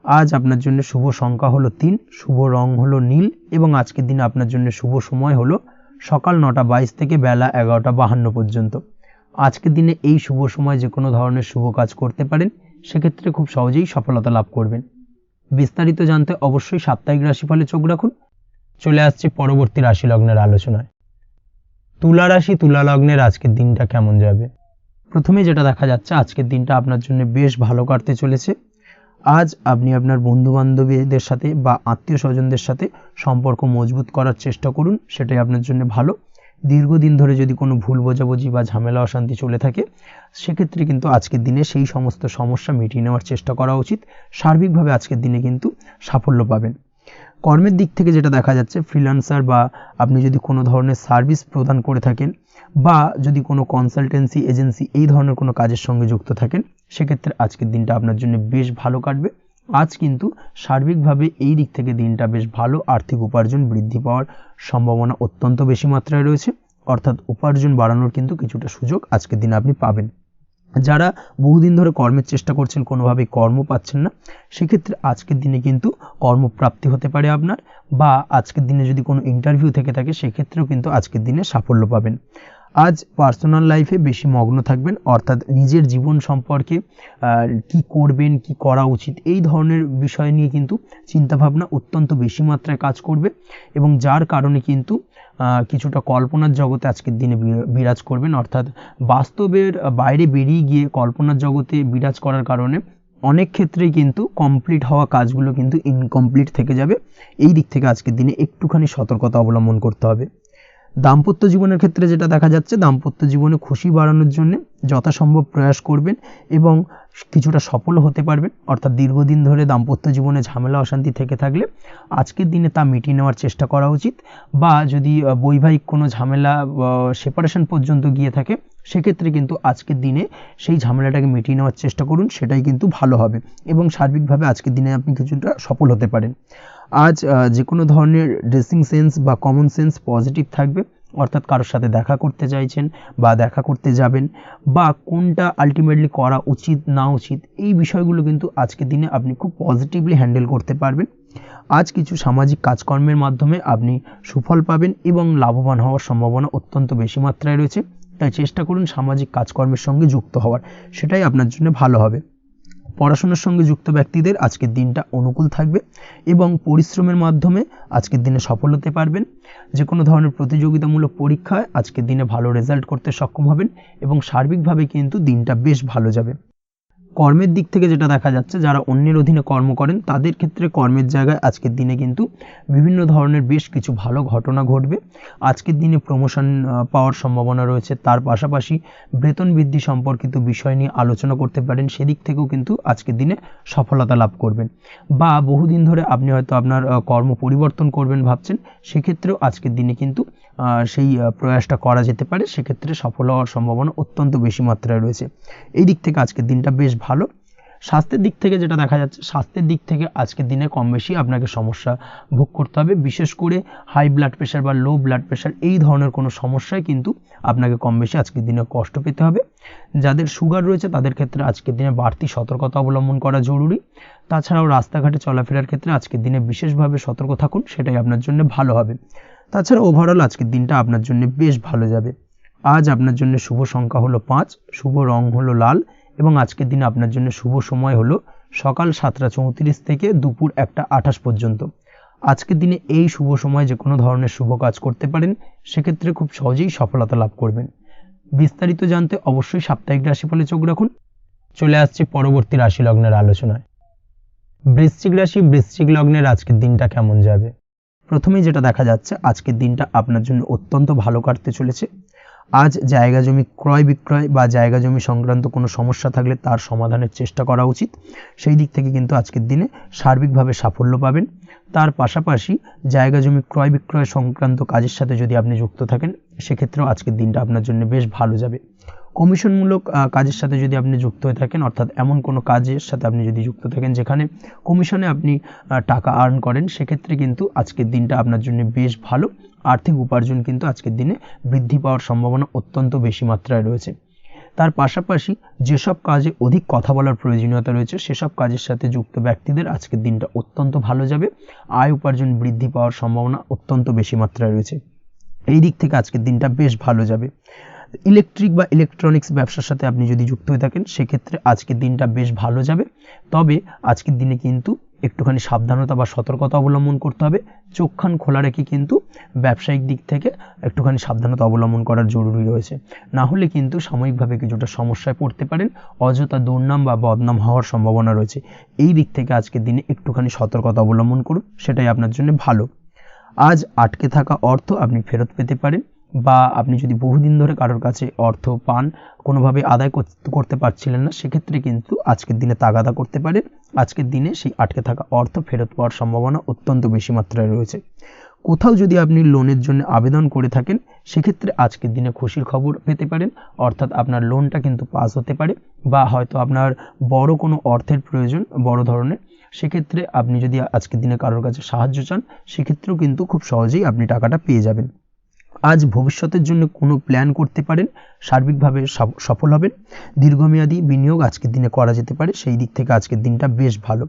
আজ আপনার জন্য শুভ সংখ্যা হলো 3, শুভ রং হলো নীল, এবং আজকের দিনে আপনার জন্য শুভ সময় হলো সকাল 9:22 থেকে বেলা 11:52 পর্যন্ত। আজকের দিনে এই শুভ সময় যে কোনো ধরনের শুভ কাজ করতে পারেন, সেক্ষেত্রে খুব সহজেই সফলতা লাভ করবেন। বিস্তারিত জানতে অবশ্যই সাপ্তাহিক রাশিফলে চোখ রাখুন। চলে আসছে পরবর্তী রাশি লগ্নের আলোচনায়। তুলা রাশি, তুলা লগ্নের আজকের দিনটা কেমন যাবে? প্রথমে যেটা দেখা যাচ্ছে, আজকের দিনটা আপনার জন্য বেশ ভালো কাটতে চলেছে। আজ আপনি আপনার বন্ধু বান্ধবীদের সাথে বা আত্মীয় স্বজনদের সাথে সম্পর্ক মজবুত করার চেষ্টা করুন, সেটাই আপনার জন্য ভালো। দীর্ঘদিন ধরে যদি কোনো ভুল বোঝাবুঝি বা ঝামেলা অশান্তি চলে থাকে, সেক্ষেত্রে কিন্তু আজকের দিনে সেই সমস্ত সমস্যা মিটিয়ে নেওয়ার চেষ্টা করা উচিত। সার্বিকভাবে আজকের দিনে কিন্তু সাফল্য পাবেন। কর্মের দিক থেকে যেটা দেখা যাচ্ছে, ফ্রিল্যান্সার বা আপনি যদি কোনো ধরনের সার্ভিস প্রদান করে থাকেন বা যদি কোনো কনসালটেন্সি এজেন্সি এই ধরনের কোনো কাজের সঙ্গে যুক্ত থাকেন, সেক্ষেত্রে আজকের দিনটা আপনার জন্য বেশ ভালো কাটবে। আজ কিন্তু সার্বিকভাবে এই দিক থেকে দিনটা বেশ ভালো। আর্থিক উপার্জন বৃদ্ধি পাওয়ার সম্ভাবনা অত্যন্ত বেশি মাত্রায় রয়েছে, অর্থাৎ উপার্জন বাড়ানোর কিন্তু কিছুটা সুযোগ আজকের দিনে আপনি পাবেন। যারা বহুদিন ধরে কর্মের চেষ্টা করছেন, কোনোভাবেই কর্ম পাচ্ছেন না, সেক্ষেত্রে আজকের দিনে কিন্তু কর্মপ্রাপ্তি হতে পারে আপনার, বা আজকের দিনে যদি কোনো ইন্টারভিউ থেকে থাকে সেক্ষেত্রেও কিন্তু আজকের দিনে সাফল্য পাবেন। আজ পার্সোনাল লাইফে বেশি মগ্ন থাকবেন, অর্থাৎ নিজের জীবন সম্পর্কে কি করবেন, কি করা উচিত, এই ধরনের বিষয় নিয়ে কিন্তু চিন্তাভাবনা অত্যন্ত বেশি মাত্রায় কাজ করবে, এবং যার কারণে কিন্তু কিছুটা কল্পনার জগতে আজকের দিনে বিরাজ করবেন, অর্থাৎ বাস্তবের বাইরে বেরিয়ে গিয়ে কল্পনার জগতে বিরাজ করার কারণে অনেক ক্ষেত্রেই কিন্তু কমপ্লিট হওয়া কাজগুলো কিন্তু ইনকমপ্লিট থেকে যাবে। এই দিক থেকে আজকের দিনে একটুখানি সতর্কতা অবলম্বন করতে হবে। দাম্পত্য জীবনের ক্ষেত্রে যেটা দেখা যাচ্ছে, দাম্পত্য জীবনে খুশি বাড়ানোর জন্য যথাসম্ভব প্রয়াস করবেন এবং কিছুটা সফল হতে পারবেন, অর্থাৎ দীর্ঘদিন ধরে দাম্পত্য জীবনে ঝামেলা অশান্তি থেকে থাকলে আজকের দিনে তা মিটিয়ে নেওয়ার চেষ্টা করা উচিত, বা যদি বৈবাহিক কোনো ঝামেলা সেপারেশন পর্যন্ত গিয়ে থাকে সেক্ষেত্রে কিন্তু আজকের দিনে সেই ঝামেলাটাকে মিটিয়ে নেওয়ার চেষ্টা করুন, সেটাই কিন্তু ভালো হবে এবং সার্বিকভাবে আজকের দিনে আপনি কিছুটা সফল হতে পারেন। আজ যে কোনো ধরনের ড্রেসিং সেন্স বা কমন সেন্স পজিটিভ থাকবে, অর্থাৎ কারোর সাথে দেখা করতে চাইছেন বা দেখা করতে যাবেন, বা কোনটা আলটিমেটলি করা উচিত না উচিত, এই বিষয়গুলো কিন্তু আজকের দিনে আপনি খুব পজিটিভলি হ্যান্ডেল করতে পারবেন। আজ কিছু সামাজিক কাজকর্মের মাধ্যমে আপনি সুফল পাবেন এবং লাভবান হওয়ার সম্ভাবনা অত্যন্ত বেশি মাত্রায় রয়েছে, তাই চেষ্টা করুন সামাজিক কাজকর্মের সঙ্গে যুক্ত হওয়ার, সেটাই আপনার জন্য ভালো হবে। পড়াশোনার সঙ্গে যুক্ত ব্যক্তিদের আজকের দিনটা অনুকূল থাকবে এবং পরিশ্রমের মাধ্যমে আজকের দিনে সফল হতে পারবেন। যে কোনো ধরনের প্রতিযোগিতামূলক পরীক্ষায় আজকের দিনে ভালো রেজাল্ট করতে সক্ষম হবেন এবং সার্বিকভাবে কিন্তু দিনটা বেশ ভালো যাবে। কর্মের দিক থেকে যেটা দেখা যাচ্ছে, যারা অন্যের অধীনে কর্ম করেন তাদের ক্ষেত্রে কর্মের জায়গায় আজকের দিনে কিন্তু বিভিন্ন ধরনের বেশ কিছু ভালো ঘটনা ঘটবে। আজকের দিনে প্রমোশন পাওয়ার সম্ভাবনা রয়েছে, তার পাশাপাশি বেতন বৃদ্ধি সম্পর্কিত বিষয় নিয়ে আলোচনা করতে পারেন, সেদিক থেকেও কিন্তু আজকের দিনে সফলতা লাভ করবেন। বা বহুদিন ধরে আপনি হয়তো আপনার কর্ম পরিবর্তন করবেন ভাবছেন, সেক্ষেত্রেও আজকের দিনে কিন্তু সেই প্রয়াসটা করা যেতে পারে, সেক্ষেত্রে সফল হওয়ার সম্ভাবনা অত্যন্ত বেশি মাত্রায় রয়েছে। এই দিক থেকে আজকের দিনটা বেশ ভালো। স্বাস্থ্যের দিক থেকে যেটা দেখা যাচ্ছে, স্বাস্থ্যের দিক থেকে আজকের দিনে কম বেশি আপনাকে সমস্যা ভোগ করতে হবে, বিশেষ করে হাই ব্লাড প্রেশার বা লো ব্লাড প্রেশার এই ধরনের কোনো সমস্যায় কিন্তু আপনাকে কম বেশি আজকের দিনে কষ্ট পেতে হবে। যাদের সুগার রয়েছে তাদের ক্ষেত্রে আজকের দিনে বাড়তি সতর্কতা অবলম্বন করা জরুরি। তাছাড়াও রাস্তাঘাটে চলাফেরার ক্ষেত্রে আজকের দিনে বিশেষভাবে সতর্ক থাকুন, সেটাই আপনার জন্য ভালো হবে। তাছাড়া ওভারঅল আজকের দিনটা আপনার জন্য বেশ ভালো যাবে। আজ আপনার জন্য শুভ সংখ্যা হলো 5, শুভ রং হলো লাল, এবং আজকের দিনে আপনার জন্য শুভ সময় হলো সকাল 7:34 থেকে দুপুর 1:28 পর্যন্ত। আজকের দিনে এই শুভ সময় যে কোনো ধরনের শুভ কাজ করতে পারেন, সেক্ষেত্রে খুব সহজেই সফলতা লাভ করবেন। বিস্তারিত জানতে অবশ্যই সাপ্তাহিক রাশিফলে চোখ রাখুন। চলে আসছে পরবর্তী রাশি লগ্নের আলোচনায়। বৃশ্চিক রাশি, বৃশ্চিক লগ্নের আজকের দিনটা কেমন যাবে? প্রথমেই যেটা দেখা যাচ্ছে, আজকের দিনটা আপনার জন্য অত্যন্ত ভালো কাটতে চলেছে। আজ জায়গা জমি ক্রয় বিক্রয় বা জায়গা জমি সংক্রান্ত কোনো সমস্যা থাকলে তার সমাধানের চেষ্টা করা উচিত, সেই দিক থেকে কিন্তু আজকের দিনে সার্বিকভাবে সাফল্য পাবেন। তার পাশাপাশি জায়গা জমি ক্রয় বিক্রয় সংক্রান্ত কাজের সাথে যদি আপনি যুক্ত থাকেন, সেক্ষেত্রেও আজকের দিনটা আপনার জন্য বেশ ভালো যাবে। কমিশনমূলক কাজের সাথে যদি আপনি যুক্ত হয়ে থাকেন, অর্থাৎ এমন কোনো কাজের সাথে আপনি যদি যুক্ত থাকেন যেখানে কমিশনে আপনি টাকা আর্ন করেন, সেক্ষেত্রে কিন্তু আজকের দিনটা আপনার জন্য বেশ ভালো। আর্থিক উপার্জন কিন্তু আজকের দিনে বৃদ্ধি পাওয়ার সম্ভাবনা অত্যন্ত বেশি মাত্রায় রয়েছে। তার পাশাপাশি যেসব কাজে অধিক কথা বলার প্রয়োজনীয়তা রয়েছে, সেসব কাজের সাথে যুক্ত ব্যক্তিদের আজকের দিনটা অত্যন্ত ভালো যাবে। আয় উপার্জন বৃদ্ধি পাওয়ার সম্ভাবনা অত্যন্ত বেশি মাত্রায় রয়েছে। এই দিক থেকে আজকের দিনটা বেশ ভালো যাবে। ইলেকট্রিক বা ইলেকট্রনিক্স ব্যবসার সাথে আপনি যদি যুক্ত হয়ে থাকেন, সেক্ষেত্রে আজকের দিনটা বেশ ভালো যাবে। তবে আজকের দিনে কিন্তু একটুখানি সাবধানতা বা সতর্কতা অবলম্বন করতে হবে। চোখ কান খোলা রেখে কিন্তু ব্যবসায়িক দিক থেকে একটুখানি সাবধানতা অবলম্বন করার জরুরি রয়েছে, না হলে কিন্তু সাময়িকভাবে কিছুটা সমস্যায় পড়তে পারেন, অযথা দুর্নাম বা বদনাম হওয়ার সম্ভাবনা রয়েছে। এই দিক থেকে আজকের দিনে একটুখানি সতর্কতা অবলম্বন করুন, সেটাই আপনার জন্য ভালো। আজ আটকে থাকা অর্থ আপনি ফেরত পেতে পারেন, বা আপনি যদি বহুদিন ধরে কারোর কাছে অর্থ পান, কোনোভাবে আদায় করতে পারছিলেন না, সেক্ষেত্রে কিন্তু আজকের দিনে তাগাদা করতে পারেন। আজকের দিনে সেই আটকে থাকা অর্থ ফেরত পাওয়ার সম্ভাবনা অত্যন্ত বেশি মাত্রায় রয়েছে। কোথাও যদি আপনি লোনের জন্য আবেদন করে থাকেন, সেক্ষেত্রে আজকের দিনে খুশির খবর পেতে পারেন, অর্থাৎ আপনার লোনটা কিন্তু পাস হতে পারে, বা হয়তো আপনার বড় কোনো অর্থের প্রয়োজন বড় ধরনের, সেক্ষেত্রে আপনি যদি আজকের দিনে কারোর কাছে সাহায্য চান, সেক্ষেত্রেও কিন্তু খুব সহজেই আপনি টাকাটা পেয়ে যাবেন। আজ ভবিষ্যতের জন্য কোনো প্ল্যান করতে পারেন, সার্বিকভাবে সফল হবেন। দীর্ঘমেয়াদী বিনিয়োগ আজকের দিনে করা যেতে পারে, সেই দিক থেকে আজকের দিনটা বেশ ভালো।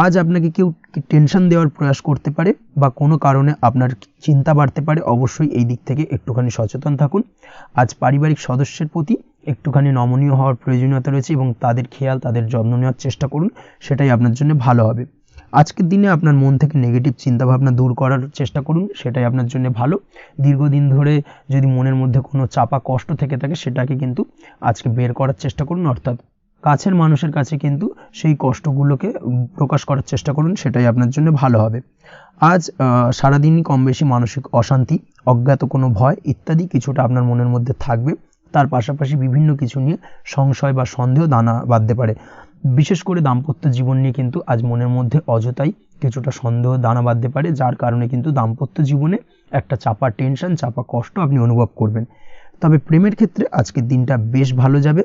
আজ আপনাকে কেউ টেনশন দেওয়ার প্রয়াস করতে পারে বা কোনো কারণে আপনার চিন্তা বাড়তে পারে, অবশ্যই এই দিক থেকে একটুখানি সচেতন থাকুন। আজ পারিবারিক সদস্যের প্রতি একটুখানি নমনীয় হওয়ার প্রয়োজনীয়তা রয়েছে এবং তাদের খেয়াল, তাদের যত্ন নেওয়ার চেষ্টা করুন, সেটাই আপনার জন্য ভালো হবে। আজকের দিনে আপনার মন থেকে নেগেটিভ চিন্তাভাবনা দূর করার চেষ্টা করুন, সেটাই আপনার জন্য ভালো। দীর্ঘদিন ধরে যদি মনের মধ্যে কোনো চাপা কষ্ট থেকে থাকে, সেটাকে কিন্তু আজকে বের করার চেষ্টা করুন, অর্থাৎ কাছের মানুষের কাছে কিন্তু সেই কষ্টগুলোকে প্রকাশ করার চেষ্টা করুন, সেটাই আপনার জন্য ভালো হবে। আজ সারাদিনই কম বেশি মানসিক অশান্তি, অজ্ঞাত কোনো ভয় ইত্যাদি কিছুটা আপনার মনের মধ্যে থাকবে। তার পাশাপাশি বিভিন্ন কিছু নিয়ে সংশয় বা সন্দেহ দানা বাঁধতে পারে। বিশেষ করে দাম্পত্য জীবন নিয়ে কিন্তু আজ মনের মধ্যে অযথাই কিছুটা সন্দেহ দানা বাঁধতে পারে, যার কারণে কিন্তু দাম্পত্য জীবনে একটা চাপা টেনশন, চাপা কষ্ট আপনি অনুভব করবেন। তবে প্রেমের ক্ষেত্রে আজকের দিনটা বেশ ভালো যাবে।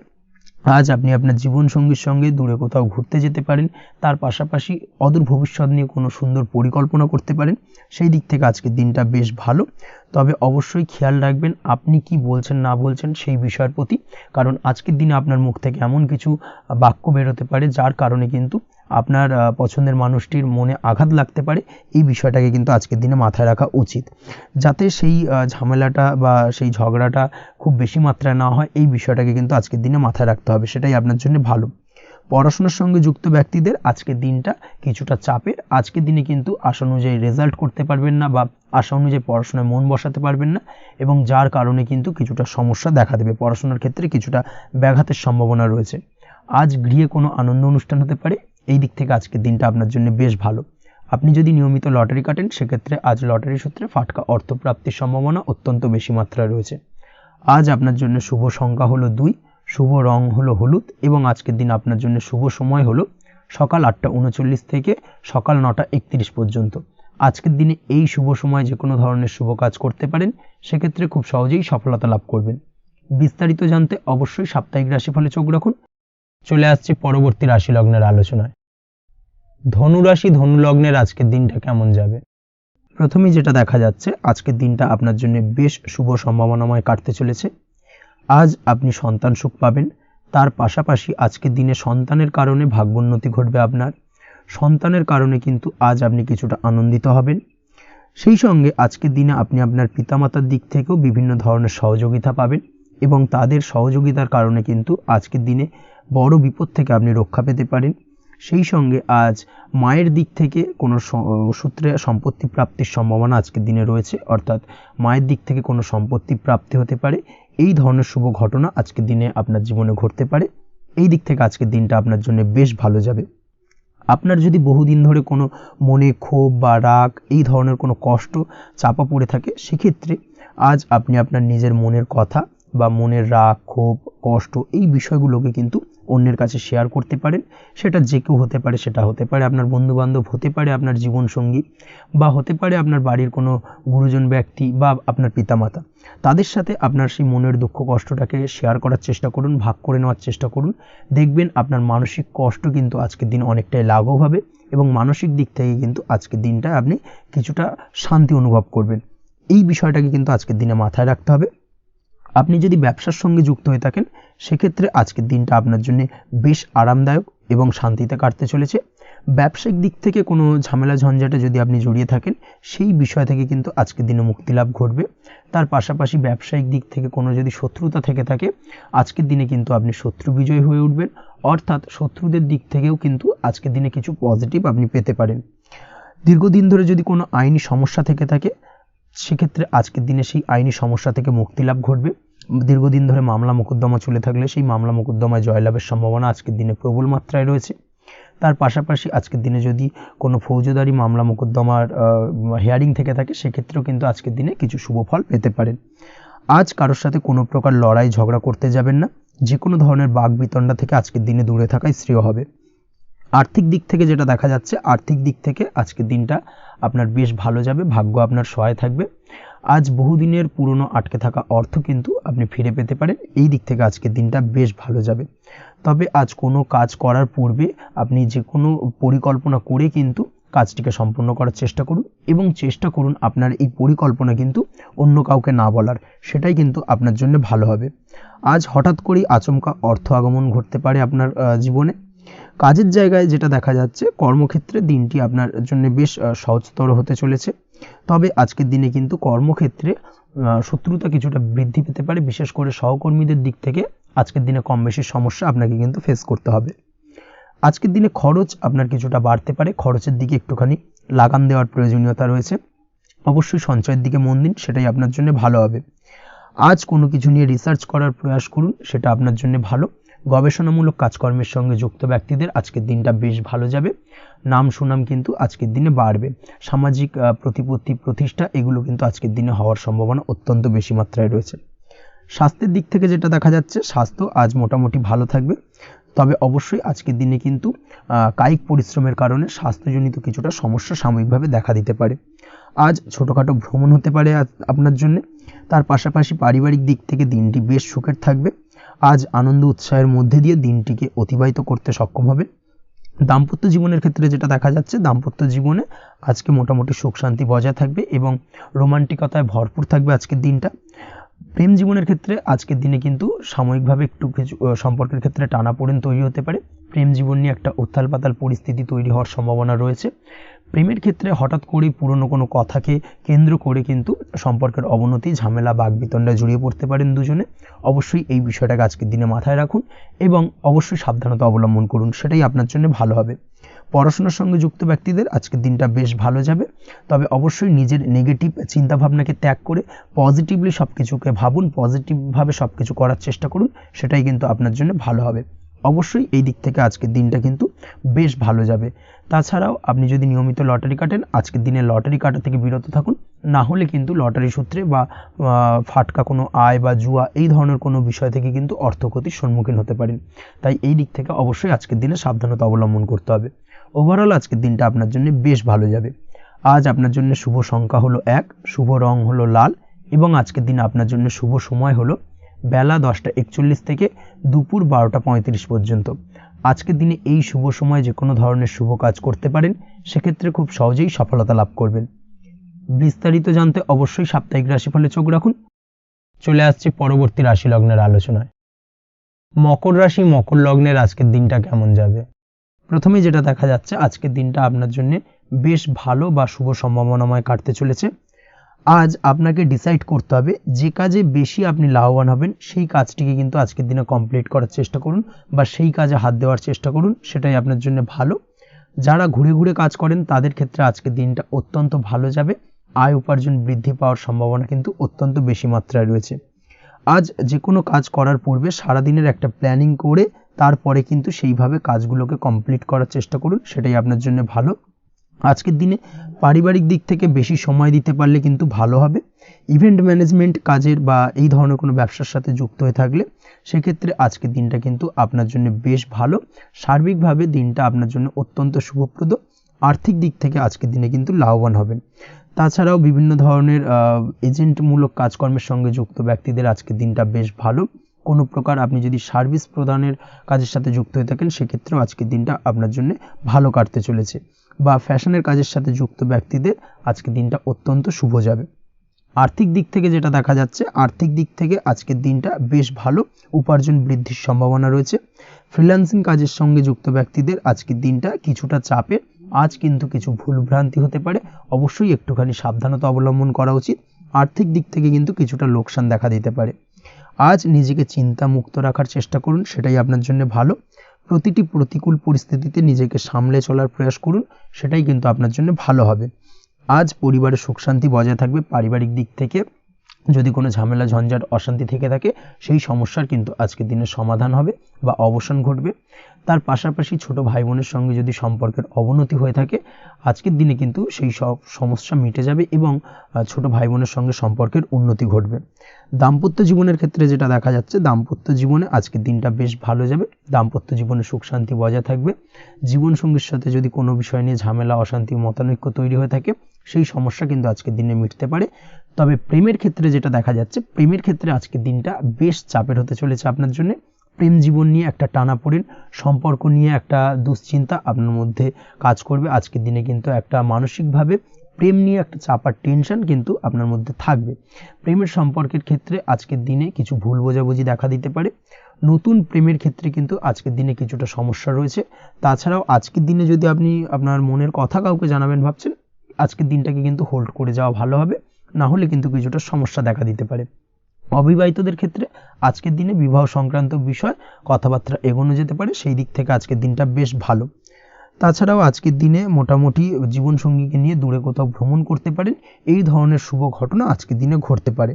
আজ আপনি আপনার জীবনসঙ্গীর সঙ্গে দূরে কোথাও ঘুরতে যেতে পারেন, তার পাশাপাশি অদূর ভবিষ্যৎ নিয়ে কোনো সুন্দর পরিকল্পনা করতে পারেন, সেই দিক থেকে আজকের দিনটা বেশ ভালো। তবে অবশ্যই খেয়াল রাখবেন আপনি কি বলছেন না বলছেন সেই বিষয়ের প্রতি, কারণ আজকের দিনে আপনার মুখ থেকে এমন কিছু বাক্য বেরোতে পারে যার কারণে কিন্তু আপনার পছন্দের মানুষটির মনে আঘাত লাগতে পারে। এই বিষয়টাকে কিন্তু আজকের দিনে মাথায় রাখা উচিত, যাতে সেই ঝামেলাটা বা সেই ঝগড়াটা খুব বেশি মাত্রায় না হয়, এই বিষয়টাকে কিন্তু আজকের দিনে মাথায় রাখতে হবে, সেটাই আপনার জন্য ভালো। পড়াশোনার সঙ্গে যুক্ত ব্যক্তিদের আজকের দিনটা কিছুটা চাপের। আজকের দিনে কিন্তু আশা অনুযায়ী রেজাল্ট করতে পারবেন না বা আশা অনুযায়ী পড়াশোনায় মন বসাতে পারবেন না, এবং যার কারণে কিন্তু কিছুটা সমস্যা দেখা দেবে, পড়াশোনার ক্ষেত্রে কিছুটা ব্যাঘাতের সম্ভাবনা রয়েছে। আজ গৃহে কোনো আনন্দ অনুষ্ঠান হতে পারে, এই দিক থেকে আজকের দিনটা আপনার জন্য বেশ ভালো। আপনি যদি নিয়মিত লটারি কাটেন, সেক্ষেত্রে আজ লটারি সূত্রে ফাটকা অর্থপ্রাপ্তির সম্ভাবনা অত্যন্ত বেশি মাত্রায় রয়েছে। আজ আপনার জন্য শুভ সংখ্যা হলো 2, শুভ রং হলো হলুদ, এবং আজকের দিন আপনার জন্য শুভ সময় হলো সকাল 8:39 থেকে সকাল 9:31 পর্যন্ত। আজকের দিনে এই শুভ সময় যে কোনো ধরনের শুভ কাজ করতে পারেন, সেক্ষেত্রে খুব সহজেই সফলতা লাভ করবেন। বিস্তারিত জানতে অবশ্যই সাপ্তাহিক রাশিফলে চোখ রাখুন। চলে আসছে পরবর্তী রাশি লগ্নের আলোচনায়। ধনুরাশি, ধনু লগ্নের আজকের দিনটা কেমন যাবে? প্রথমেই যেটা দেখা যাচ্ছে, আজকের দিনটা আপনার জন্য বেশ শুভ সম্ভাবনাময় কাটতে চলেছে। আজ আপনি সন্তান সুখ পাবেন, তার পাশাপাশি আজকের দিনে সন্তানের কারণে ভাগ্যোন্নতি ঘটবে আপনার। সন্তানের কারণে কিন্তু আজ আপনি কিছুটা আনন্দিত হবেন। সেই সঙ্গে আজকের দিনে আপনি আপনার পিতামাতার দিক থেকেও বিভিন্ন ধরনের সহযোগিতা পাবেন, এবং তাদের সহযোগিতার কারণে কিন্তু আজকের দিনে বড় বিপদ থেকে আপনি রক্ষা পেতে পারেন। সেই সঙ্গে আজ মায়ের দিক থেকে কোনো সূত্রে সম্পত্তি প্রাপ্তির সম্ভাবনা আজকের দিনে রয়েছে, অর্থাৎ মায়ের দিক থেকে কোনো সম্পত্তি প্রাপ্তি হতে পারে। এই ধরনের শুভ ঘটনা আজকের দিনে আপনার জীবনে ঘটতে পারে। এই দিক থেকে আজকের দিনটা আপনার জন্য বেশ ভালো যাবে। আপনার যদি বহুদিন ধরে কোনো মনে ক্ষোভ বা রাগ, এই ধরনের কোনো কষ্ট চাপা পড়ে থাকে, সেক্ষেত্রে আজ আপনি আপনার নিজের মনের কথা বা মনের রাগ, ক্ষোভ, কষ্ট, এই বিষয়গুলোকে কিন্তু অন্যের কাছে শেয়ার করতে পারেন। সেটা যে কেউ হতে পারে, সেটা হতে পারে আপনার বন্ধুবান্ধব, হতে পারে আপনার জীবনসঙ্গী, বা হতে পারে আপনার বাড়ির কোনো গুরুজন ব্যক্তি বা আপনার পিতামাতা। তাদের সাথে আপনার সেই মনের দুঃখ কষ্টটাকে শেয়ার করার চেষ্টা করুন, ভাগ করে নেওয়ার চেষ্টা করুন। দেখবেন আপনার মানসিক কষ্ট কিন্তু আজকের দিন অনেকটাই লাঘব হবে, এবং মানসিক দিক থেকে কিন্তু আজকের দিনটা আপনি কিছুটা শান্তি অনুভব করবেন। এই বিষয়টাকে কিন্তু আজকের দিনে মাথায় রাখতে হবে। আপনি যদি ব্যবসার সঙ্গে যুক্ত হয়ে থাকেন, সেক্ষেত্রে আজকের দিনটা আপনার জন্য বেশ আরামদায়ক এবং শান্তিতে কাটতে চলেছে। ব্যবসায়িক দিক থেকে কোনো ঝামেলা ঝঞ্ঝাটে যদি আপনি জড়িয়ে থাকেন, সেই বিষয় থেকে কিন্তু আজকের দিনে মুক্তিলাভ ঘটবে। তার পাশাপাশি ব্যবসায়িক দিক থেকে কোনো যদি শত্রুতা থেকে থাকে, আজকের দিনে কিন্তু আপনি শত্রু বিজয়ী হয়ে উঠবেন, অর্থাৎ শত্রুদের দিক থেকেও কিন্তু আজকের দিনে কিছু পজিটিভ আপনি পেতে পারেন। দীর্ঘদিন ধরে যদি কোনো আইনি সমস্যা থেকে থাকে, সেক্ষেত্রে আজকের দিনে সেই আইনি সমস্যা থেকে মুক্তিলাভ ঘটবে। দীর্ঘদিন ধরে মামলা মোকদ্দমা চলে থাকলে সেই মামলা মোকদ্দমায় জয়লাভের সম্ভাবনা আজকের দিনে প্রবল মাত্রায় রয়েছে। তার পাশাপাশি আজকের দিনে যদি কোনো ফৌজদারি মামলা মোকদ্দমার হিয়ারিং থেকে থাকে, সেক্ষেত্রেও কিন্তু আজকের দিনে কিছু শুভ ফল পেতে পারেন। আজ কারোর সাথে কোনো প্রকার লড়াই ঝগড়া করতে যাবেন না। যে কোনো ধরনের বাকবিতণ্ডা থেকে আজকের দিনে দূরে থাকাই শ্রেয় হবে। আর্থিক দিক থেকে যেটা দেখা যাচ্ছে, আর্থিক দিক থেকে আজকের দিনটা আপনার বেশ ভালো যাবে, ভাগ্য আপনার সহায় থাকবে। আজ বহুদিনের পুরনো আটকে থাকা অর্থ কিন্তু আপনি ফিরে পেতে পারেন। এই দিক থেকে আজকের দিনটা বেশ ভালো যাবে। তবে আজ কোনো কাজ করার পূর্বে আপনি যে কোনো পরিকল্পনা করে কিন্তু কাজটিকে সম্পূর্ণ করার চেষ্টা করুন এবং চেষ্টা করুন আপনার এই পরিকল্পনা কিন্তু অন্য কাউকে না বলার, সেটাই কিন্তু আপনার জন্য ভালো হবে। আজ হঠাৎ করেই আচমকা অর্থ আগমন ঘটতে পারে আপনার জীবনে। কাজের জায়গায় যেটা দেখা যাচ্ছে, কর্মক্ষেত্রে দিনটি আপনার জন্য বেশ সহজতর হতে চলেছে। তবে আজকের দিনে কিন্তু কর্মক্ষেত্রে শত্রুতা কিছুটা বৃদ্ধি পেতে পারে, বিশেষ করে সহকর্মীদের দিক থেকে আজকের দিনে কম বেশি সমস্যা আপনাকে কিন্তু ফেস করতে হবে। আজকের দিনে খরচ আপনার কিছুটা বাড়তে পারে, খরচের দিকে একটুখানি লাগাম দেওয়ার প্রয়োজনীয়তা রয়েছে। অবশ্যই সঞ্চয়ের দিকে মন দিন, সেটাই আপনার জন্য ভালো হবে। আজ কোনো কিছু নিয়ে রিসার্চ করার প্রয়াস করুন, সেটা আপনার জন্য ভালো। গবেষণামূলক কাজকর্মের সঙ্গে যুক্ত ব্যক্তিদের আজকের দিনটা বেশ ভালো যাবে। নাম সুনাম কিন্তু আজকের দিনে বাড়বে। সামাজিক প্রতিপত্তি প্রতিষ্ঠা এগুলো কিন্তু আজকের দিনে হওয়ার সম্ভাবনা অত্যন্ত বেশি মাত্রায় রয়েছে। স্বাস্থ্যের দিক থেকে যেটা দেখা যাচ্ছে, স্বাস্থ্য আজ মোটামুটি ভালো থাকবে। তবে অবশ্যই আজকের দিনে কিন্তু কায়িক পরিশ্রমের কারণে স্বাস্থ্যজনিত কিছুটা সমস্যা সাময়িকভাবে দেখা দিতে পারে। আজ ছোটোখাটো ভ্রমণ হতে পারে আপনার জন্য। তার পাশাপাশি পারিবারিক দিক থেকে দিনটি বেশ সুখের থাকবে। আজ আনন্দ উৎসাহের মধ্যে দিয়ে দিনটিকে অতিবাহিত করতে সক্ষম হবে। দাম্পত্য জীবনের ক্ষেত্রে যেটা দেখা যাচ্ছে, দাম্পত্য জীবনে আজকে মোটামুটি সুখ শান্তি বজায় থাকবে এবং রোমান্টিকতায় ভরপুর থাকবে আজকের দিনটা। প্রেম জীবনের ক্ষেত্রে আজকের দিনে কিন্তু সাময়িকভাবে একটু কিছু সম্পর্কের ক্ষেত্রে টানাপোড়েন তৈরি হতে পারে। প্রেম জীবন নিয়ে একটা উত্থাল পাতাল পরিস্থিতি তৈরি হওয়ার সম্ভাবনা রয়েছে। প্রেমের ক্ষেত্রে হঠাৎ করেই পুরনো কোনো কথাকে কেন্দ্র করে কিন্তু সম্পর্কের অবনতি, ঝামেলা, বাগবিতণ্ডায় জড়িয়ে পড়তে পারেন দুজনে। অবশ্যই এই বিষয়টাকে আজকের দিনে মাথায় রাখুন এবং অবশ্যই সাবধানতা অবলম্বন করুন, সেটাই আপনার জন্য ভালো হবে। পড়াশোনার সঙ্গে যুক্ত ব্যক্তিদের আজকের দিনটা বেশ ভালো যাবে। তবে অবশ্যই নিজের নেগেটিভ চিন্তাভাবনাকে ত্যাগ করে পজিটিভলি সব কিছুকে ভাবুন, পজিটিভভাবে সব কিছু করার চেষ্টা করুন, সেটাই কিন্তু আপনার জন্য ভালো হবে। অবশ্যই এই দিক থেকে আজকের দিনটা কিন্তু বেশ ভালো যাবে। তাছাড়াও আপনি যদি নিয়মিত লটারি কাটেন, আজকের দিনে লটারি কাটা থেকে বিরত থাকুন। না হলে কিন্তু লটারি সূত্রে বা ফাটকা কোনো আয় বা জুয়া এই ধরনের কোনো বিষয় থেকে কিন্তু অর্থক্ষতির সম্মুখীন হতে পারেন। তাই এই দিক থেকে অবশ্যই আজকের দিনে সাবধানতা অবলম্বন করতে হবে। ওভারঅল আজকের দিনটা আপনার জন্য বেশ ভালো যাবে। আজ আপনার জন্য শুভ সংখ্যা হলো 1, শুভ রং হলো লাল এবং আজকের দিনে আপনার জন্য শুভ সময় হলো বেলা 10:41 থেকে দুপুর 12:35 পর্যন্ত। আজকের দিনে এই শুভ সময়ে যে কোনো ধরনের শুভ কাজ করতে পারেন, সেক্ষেত্রে খুব সহজেই সফলতা লাভ করবেন। বিস্তারিত জানতে অবশ্যই সাপ্তাহিক রাশিফলে চোখ রাখুন। চলে আসছি পরবর্তী রাশি লগ্নের আলোচনায়। মকর রাশি, মকর লগ্নের আজকের দিনটা কেমন যাবে? প্রথমে যেটা দেখা যাচ্ছে, আজকের দিনটা আপনার জন্য বেশ ভালো বা শুভ সম্ভাবনাময় কাটতে চলেছে। আজ আপনাকে ডিসাইড করতে হবে যে কাজে বেশি আপনি লাভবান হবেন, সেই কাজটিকে কিন্তু আজকের দিনে কমপ্লিট করার চেষ্টা করুন বা সেই কাজে হাত দেওয়ার চেষ্টা করুন, সেটাই আপনার জন্য ভালো। যারা ঘুরে ঘুরে কাজ করেন তাদের ক্ষেত্রে আজকের দিনটা অত্যন্ত ভালো যাবে। আয় উপার্জন বৃদ্ধি পাওয়ার সম্ভাবনা কিন্তু অত্যন্ত বেশি মাত্রায় রয়েছে। আজ যে কোনো কাজ করার পূর্বে সারাদিনের একটা প্ল্যানিং করে তারপরে কিন্তু সেইভাবে কাজগুলোকে কমপ্লিট করার চেষ্টা করুন, সেটাই আপনার জন্য ভালো। আজকের দিনে পারিবারিক দিক থেকে বেশি সময় দিতে পারলে কিন্তু ভালো হবে। ইভেন্ট ম্যানেজমেন্ট কাজের বা এই ধরনের কোনো ব্যবসার সাথে যুক্ত হয়ে থাকলে সেক্ষেত্রে আজকের দিনটা কিন্তু আপনার জন্য বেশ ভালো। সার্বিকভাবে দিনটা আপনার জন্য অত্যন্ত শুভপ্রদ। আর্থিক দিক থেকে আজকের দিনে কিন্তু লাভবান হবেন। তাছাড়াও বিভিন্ন ধরনের এজেন্টমূলক কাজকর্মের সঙ্গে যুক্ত ব্যক্তিদের আজকের দিনটা বেশ ভালো। কোনো প্রকার আপনি যদি সার্ভিস প্রদানের কাজের সাথে যুক্ত হয়ে থাকেন, সেক্ষেত্রেও আজকের দিনটা আপনার জন্য ভালো কাটতে চলেছে। বা ফ্যাশনের কাজের সাথে যুক্ত ব্যক্তিদের আজকের দিনটা অত্যন্ত শুভ যাবে। আর্থিক দিক থেকে যেটা দেখা যাচ্ছে, আর্থিক দিক থেকে আজকের দিনটা বেশ ভালো, উপার্জন বৃদ্ধির সম্ভাবনা রয়েছে। ফ্রিল্যান্সিং কাজের সঙ্গে যুক্ত ব্যক্তিদের আজকের দিনটা কিছুটা চাপের। আজ কিন্তু কিছু ভুলভ্রান্তি হতে পারে, অবশ্যই একটুখানি সাবধানতা অবলম্বন করা উচিত। আর্থিক দিক থেকে কিন্তু কিছুটা লোকসান দেখা দিতে পারে। আজ নিজেকে চিন্তা মুক্ত রাখার চেষ্টা করুন, সেটাই আপনার জন্য ভালো। প্রতিটি প্রতিকূল পরিস্থিতিতে নিজেকে সামলে চলার প্রয়াস করুন, সেটাই কিন্তু আপনার জন্য ভালো হবে। আজ পরিবারের সুখ শান্তি বজায় থাকবে। পারিবারিক দিক থেকে যদি কোনো ঝামেলা ঝঞ্ঝাট অশান্তি থেকে থাকে, সেই সমস্যার কিন্তু আজকের দিনে সমাধান হবে বা অবসান ঘটবে। তার পাশাপাশি ছোট ভাই বোনের সঙ্গে যদি সম্পর্কের অবনতি হয়ে থাকে, আজকের দিনে কিন্তু সেই সব সমস্যা মিটে যাবে এবং ছোট ভাই বোনের সঙ্গে সম্পর্কের উন্নতি ঘটবে। দাম্পত্য জীবনের ক্ষেত্রে যেটা দেখা যাচ্ছে, দাম্পত্য জীবনে আজকের দিনটা বেশ ভালো যাবে। দাম্পত্য জীবনে সুখ শান্তি বজায় থাকবে। জীবনসঙ্গীর সাথে যদি কোনো বিষয় নিয়ে ঝামেলা অশান্তি মতানৈক্য তৈরি হয়ে থাকে, সেই সমস্যা কিন্তু আজকের দিনে মিটতে পারে। তবে প্রেমের ক্ষেত্রে যেটা দেখা যাচ্ছে, প্রেমের ক্ষেত্রে আজকের দিনটা বেশ চাপের হতে চলেছে আপনার জন্য। প্রেম জীবন নিয়ে একটা টানাপোড়েন, সম্পর্ক নিয়ে একটা দুশ্চিন্তা আপনার মধ্যে কাজ করবে। আজকের দিনে কিন্তু একটা মানসিকভাবে প্রেম নিয়ে একটা চাপার টেনশন কিন্তু আপনার মধ্যে থাকবে। প্রেমের সম্পর্কের ক্ষেত্রে আজকের দিনে কিছু ভুল বোঝাবুঝি দেখা দিতে পারে। নতুন প্রেমের ক্ষেত্রে কিন্তু আজকের দিনে কিছুটা সমস্যা রয়েছে। তাছাড়াও আজকের দিনে যদি আপনি আপনার মনের কথা কাউকে জানাবেন ভাবছেন, আজকের দিনটাকে কিন্তু হোল্ড করে যাওয়া ভালো হবে, না হলে কিন্তু কিছুটা সমস্যা দেখা দিতে পারে। অবিবাহিতদের ক্ষেত্রে আজকের দিনে বিবাহ সংক্রান্ত বিষয় কথাবার্তা এগোনো যেতে পারে, সেই দিক থেকে আজকের দিনটা বেশ ভালো। তাছাড়াও আজকের দিনে মোটামুটি জীবনসঙ্গীকে নিয়ে দূরে কোথাও ভ্রমণ করতে পারেন, এই ধরনের শুভ ঘটনা আজকের দিনে ঘটতে পারে।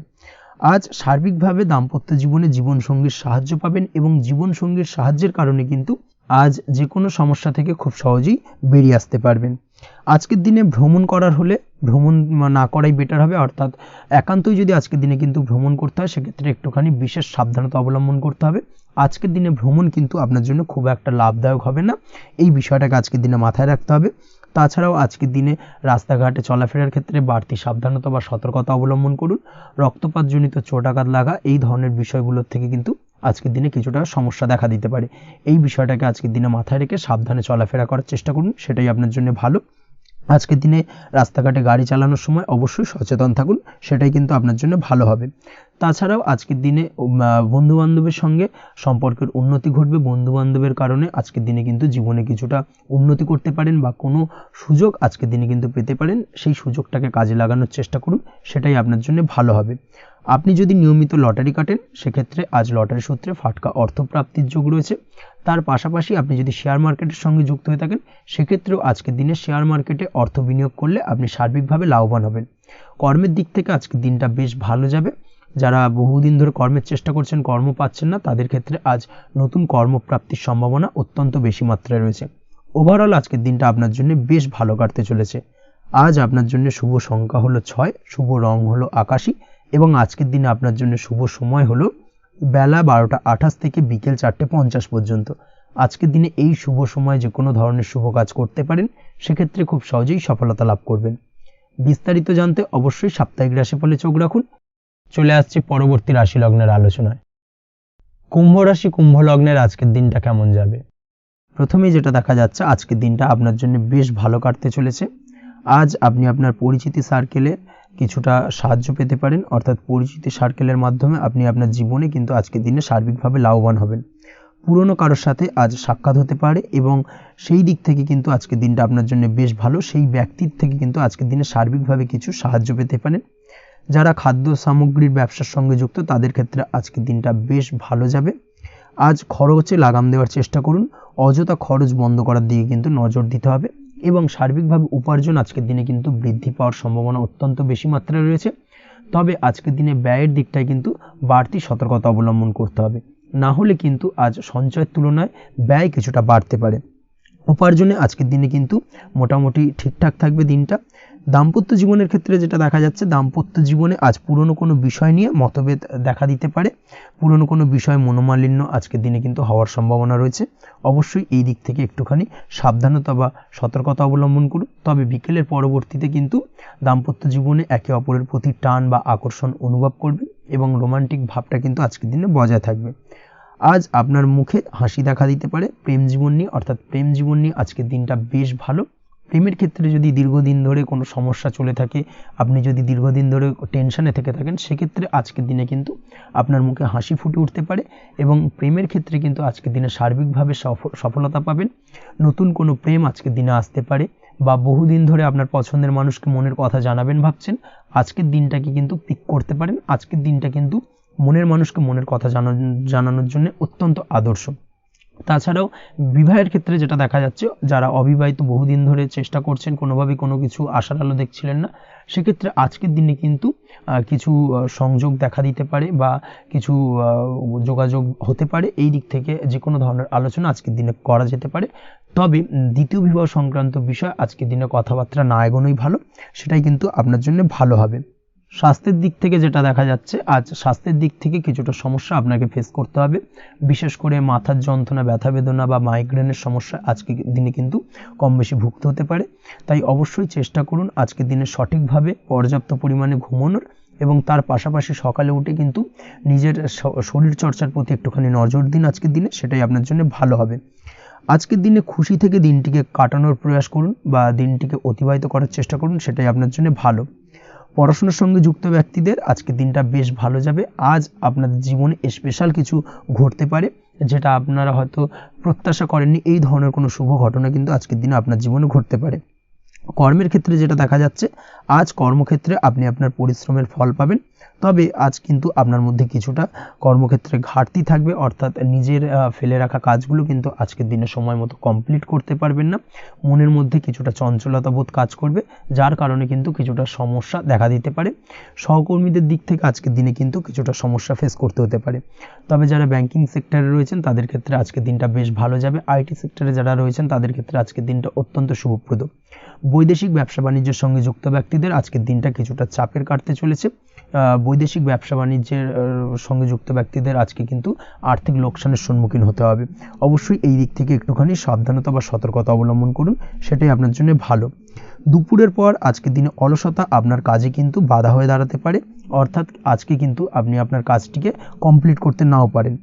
আজ সার্বিকভাবে দাম্পত্য জীবনে জীবনসঙ্গীর সাহায্য পাবেন এবং জীবনসঙ্গীর সাহায্যের কারণে কিন্তু আজ যে কোনো সমস্যা থেকে খুব সহজেই বেরিয়ে আসতে পারবেন। আজকের দিনে ভ্রমণ করার হলে ভ্রমণ না করাই বেটার হবে, অর্থাৎ একান্তই যদি আজকের দিনে কিন্তু ভ্রমণ করতে হয় সেক্ষেত্রে একটুখানি বিশেষ সাবধানতা অবলম্বন করতে হবে। আজকের দিনে ভ্রমণ কিন্তু আপনার জন্য খুব একটা লাভদায়ক হবে না, এই বিষয়টাকে আজকের দিনে মাথায় রাখতে হবে। তাছাড়াও আজকের দিনে রাস্তাঘাটে চলাফেরার ক্ষেত্রে বাড়তি সাবধানতা বা সতর্কতা অবলম্বন করুন। রক্তপাতজনিত চোটাঘাত লাগা এই ধরনের বিষয়গুলোর থেকে কিন্তু আজকের দিনে কিছুটা সমস্যা দেখা দিতে পারে। এই বিষয়টাকে আজকের দিনে মাথায় রেখে সাবধানে চলাফেরা করার চেষ্টা করুন, সেটাই আপনার জন্য ভালো। আজকের দিনে রাস্তাঘাটে গাড়ি চালানোর সময় অবশ্যই সচেতন থাকুন, সেটাই কিন্তু আপনার জন্য ভালো হবে। তাছাড়াও আজকের দিনে বন্ধু বান্ধবের সঙ্গে সম্পর্কের উন্নতি ঘটবে। বন্ধু বান্ধবের কারণে আজকের দিনে কিন্তু জীবনে কিছুটা উন্নতি করতে পারেন বা কোনো সুযোগ আজকের দিনে কিন্তু পেতে পারেন, সেই সুযোগটাকে কাজে লাগানোর চেষ্টা করুন, সেটাই আপনার জন্য ভালো হবে। আপনি যদি নিয়মিত লটারি কাটেন সেক্ষেত্রে আজ লটারি সূত্রে ফাটকা অর্থপ্রাপ্তির যোগ রয়েছে। তার পাশাপাশি আপনি যদি শেয়ার মার্কেটের সঙ্গে যুক্ত হয়ে থাকেন সেক্ষেত্রেও আজকের দিনে শেয়ার মার্কেটে অর্থ বিনিয়োগ করলে আপনি সার্বিকভাবে লাভবান হবেন। কর্মের দিক থেকে আজকের দিনটা বেশ ভালো যাবে। যারা বহুদিন ধরে কর্মের চেষ্টা করছেন, কর্ম পাচ্ছেন না, তাদের ক্ষেত্রে আজ নতুন কর্মপ্রাপ্তির সম্ভাবনা অত্যন্ত বেশি মাত্রায় রয়েছে। ওভারঅল আজকের দিনটা আপনার জন্য বেশ ভালো কাটতে চলেছে। আজ আপনার জন্য শুভ সংখ্যা হলো 6, শুভ রং হলো আকাশী এবং আজকের দিনে আপনার জন্য শুভ সময় হলো বেলা 12টা 28 থেকে বিকেল 4টে 50 পর্যন্ত। আজকের দিনে এই শুভ সময় যে কোনো ধরনের শুভ কাজ করতে পারেন, সেক্ষেত্রে খুব সহজেই সফলতা লাভ করবেন। বিস্তারিত জানতে অবশ্যই সাপ্তাহিক রাশিফলে চোখ রাখুন। চলে আসছে পরবর্তী রাশি লগ্নের আলোচনায়। কুম্ভ রাশি কুম্ভ লগ্নের আজকের দিনটা কেমন যাবে? প্রথমেই যেটা দেখা যাচ্ছে আজকের দিনটা আপনার জন্য বেশ ভালো কাটতে চলেছে। আজ আপনি আপনার পরিচিতি সার্কেলে কিছুটা সাহায্য পেতে পারেন, অর্থাৎ পরিচিতি সার্কেলের মাধ্যমে আপনি আপনার জীবনে কিন্তু আজকের দিনে সার্বিকভাবে লাভবান হবেন। পুরনো কারোর সাথে আজ সাক্ষাৎ হতে পারে এবং সেই দিক থেকে কিন্তু আজকের দিনটা আপনার জন্য বেশ ভালো। সেই ব্যক্তির থেকে কিন্তু আজকের দিনে সার্বিকভাবে কিছু সাহায্য পেতে পারেন। যারা খাদ্য সামগ্রীর ব্যবসার সঙ্গে যুক্ত তাদের ক্ষেত্রে আজকের দিনটা বেশ ভালো যাবে। আজ খরচে লাগাম দেওয়ার চেষ্টা করুন, অযথা খরচ বন্ধ করার দিকে কিন্তু নজর দিতে হবে এবং সার্বিকভাবে উপার্জন আজকের দিনে কিন্তু বৃদ্ধি পাওয়ার সম্ভাবনা অত্যন্ত বেশি মাত্রায় রয়েছে। তবে আজকের দিনে ব্যয়ের দিকটায় কিন্তু বাড়তি সতর্কতা অবলম্বন করতে হবে, না হলে কিন্তু আজ সঞ্চয়ের তুলনায় ব্যয় কিছুটা বাড়তে পারে। উপার্জনে আজকের দিনে কিন্তু মোটামুটি ঠিকঠাক থাকবে দিনটা। দাম্পত্য জীবনের ক্ষেত্রে যেটা দেখা যাচ্ছে, দাম্পত্য জীবনে আজ পুরনো কোনো বিষয় নিয়ে মতভেদ দেখা দিতে পারে, পুরনো কোনো বিষয় মনোমালিন্য আজকের দিনে কিন্তু হওয়ার সম্ভাবনা রয়েছে। অবশ্যই এই দিক থেকে একটুখানি সাবধানতা বা সতর্কতা অবলম্বন করুন। তবে বিকেলের পরবর্তীতে কিন্তু দাম্পত্য জীবনে একে অপরের প্রতি টান বা আকর্ষণ অনুভব করবেন এবং রোমান্টিক ভাবটা কিন্তু আজকের দিনে বজায় থাকবে। আজ আপনার মুখে হাসি দেখা দিতে পারে। প্রেম জীবন নিয়ে অর্থাৎ প্রেম জীবন নিয়ে আজকের দিনটা বেশ ভালো। প্রেমের ক্ষেত্রে যদি দীর্ঘদিন ধরে কোনো সমস্যা চলে থাকে, আপনি যদি দীর্ঘদিন ধরে টেনশনে থেকে থাকেন, সেক্ষেত্রে আজকের দিনে কিন্তু আপনার মুখে হাসি ফুটে উঠতে পারে এবং প্রেমের ক্ষেত্রে কিন্তু আজকের দিনে সার্বিকভাবে সফলতা পাবেন। নতুন কোনো প্রেম আজকের দিনে আসতে পারে বা বহুদিন ধরে আপনার পছন্দের মানুষকে মনের কথা জানাবেন ভাবছেন, আজকের দিনটাকে কিন্তু পিক করতে পারেন। আজকের দিনটা কিন্তু মনের মানুষকে মনের কথা জানানোর জন্য অত্যন্ত আদর্শ। তাছাড়াও বিবাহের ক্ষেত্রে যেটা দেখা যাচ্ছে, যারা অবিবাহিত বহুদিন ধরে চেষ্টা করছেন, কোনোভাবে কোনো কিছু আশার আলো দেখছিলেন না, সেক্ষেত্রে আজকের দিনে কিন্তু কিছু সংযোগ দেখা দিতে পারে বা কিছু যোগাযোগ হতে পারে। এই দিক থেকে যে কোনো ধরনের আলোচনা আজকের দিনে করা যেতে পারে। তবে দ্বিতীয় বিবাহ সংক্রান্ত বিষয় আজকের দিনে কথাবার্তা না এগোনোই ভালো, সেটাই কিন্তু আপনার জন্য ভালো হবে। স্বাস্থ্যের দিক থেকে যেটা দেখা যাচ্ছে, আজ স্বাস্থ্যের দিক থেকে কিছুটা সমস্যা আপনাকে ফেস করতে হবে। বিশেষ করে মাথার যন্ত্রণা, ব্যথা বেদনা বা মাইগ্রেনের সমস্যা আজকের দিনে কিন্তু কম বেশি ভুগতে হতে পারে। তাই অবশ্যই চেষ্টা করুন আজকের দিনে সঠিকভাবে পর্যাপ্ত পরিমাণে ঘুমানোর এবং তার পাশাপাশি সকালে উঠে কিন্তু নিজের শরীর চর্চার প্রতি একটুখানি নজর দিন আজকের দিনে, সেটাই আপনার জন্য ভালো হবে। আজকের দিনে খুশি থেকে দিনটিকে কাটানোর প্রয়াস করুন বা দিনটিকে অতিবাহিত করার চেষ্টা করুন, সেটাই আপনার জন্য ভালো। পড়াশোনার সঙ্গে যুক্ত ব্যক্তিদের আজকের দিনটা বেশ ভালো যাবে। আজ আপনাদের জীবনে স্পেশাল কিছু ঘটতে পারে যেটা আপনারা হয়তো প্রত্যাশা করেননি, এই ধরনের কোনো শুভ ঘটনা কিন্তু আজকের দিনে আপনার জীবনে ঘটতে পারে। কর্মের ক্ষেত্রে যেটা দেখা যাচ্ছে, আজ কর্মক্ষেত্রে আপনি আপনার পরিশ্রমের ফল পাবেন, তবে আজ কিন্তু আপনার মধ্যে কিছুটা কর্মক্ষেত্রে ঘাটতি থাকবে, অর্থাৎ নিজের ফেলে রাখা কাজগুলো কিন্তু আজকের দিনে সময় মতো কমপ্লিট করতে পারবেন না। মনের মধ্যে কিছুটা চঞ্চলতা বোধ কাজ করবে, যার কারণে কিন্তু কিছুটা সমস্যা দেখা দিতে পারে। সহকর্মীদের দিক থেকে আজকের দিনে কিন্তু কিছুটা সমস্যা ফেস করতে হতে পারে। তবে যারা ব্যাংকিং সেক্টরে রয়েছেন তাদের ক্ষেত্রে আজকের দিনটা বেশ ভালো যাবে। আইটি সেক্টরে যারা রয়েছেন তাদের ক্ষেত্রে আজকের দিনটা অত্যন্ত শুভপ্রদ। বৈদেশিক ব্যবসা বাণিজ্যের সঙ্গে যুক্ত ব্যক্তিদের আজকের দিনটা কিছুটা চাপের কাটতে চলেছে। বৈদেশিক ব্যবসা বাণিজ্যের সঙ্গে যুক্ত ব্যক্তিদের আজকে কিন্তু আর্থিক লোকসানের সম্মুখীন হতে হবে। অবশ্যই এই দিক থেকে একটুখানি সাবধানতা বা সতর্কতা অবলম্বন করুন, সেটাই আপনার জন্য ভালো। দুপুরের পর আজকের দিনে অলসতা আপনার কাজে কিন্তু বাধা হয়ে দাঁড়াতে পারে, অর্থাৎ আজকে কিন্তু আপনি আপনার কাজটিকে কমপ্লিট করতে নাও পারেন।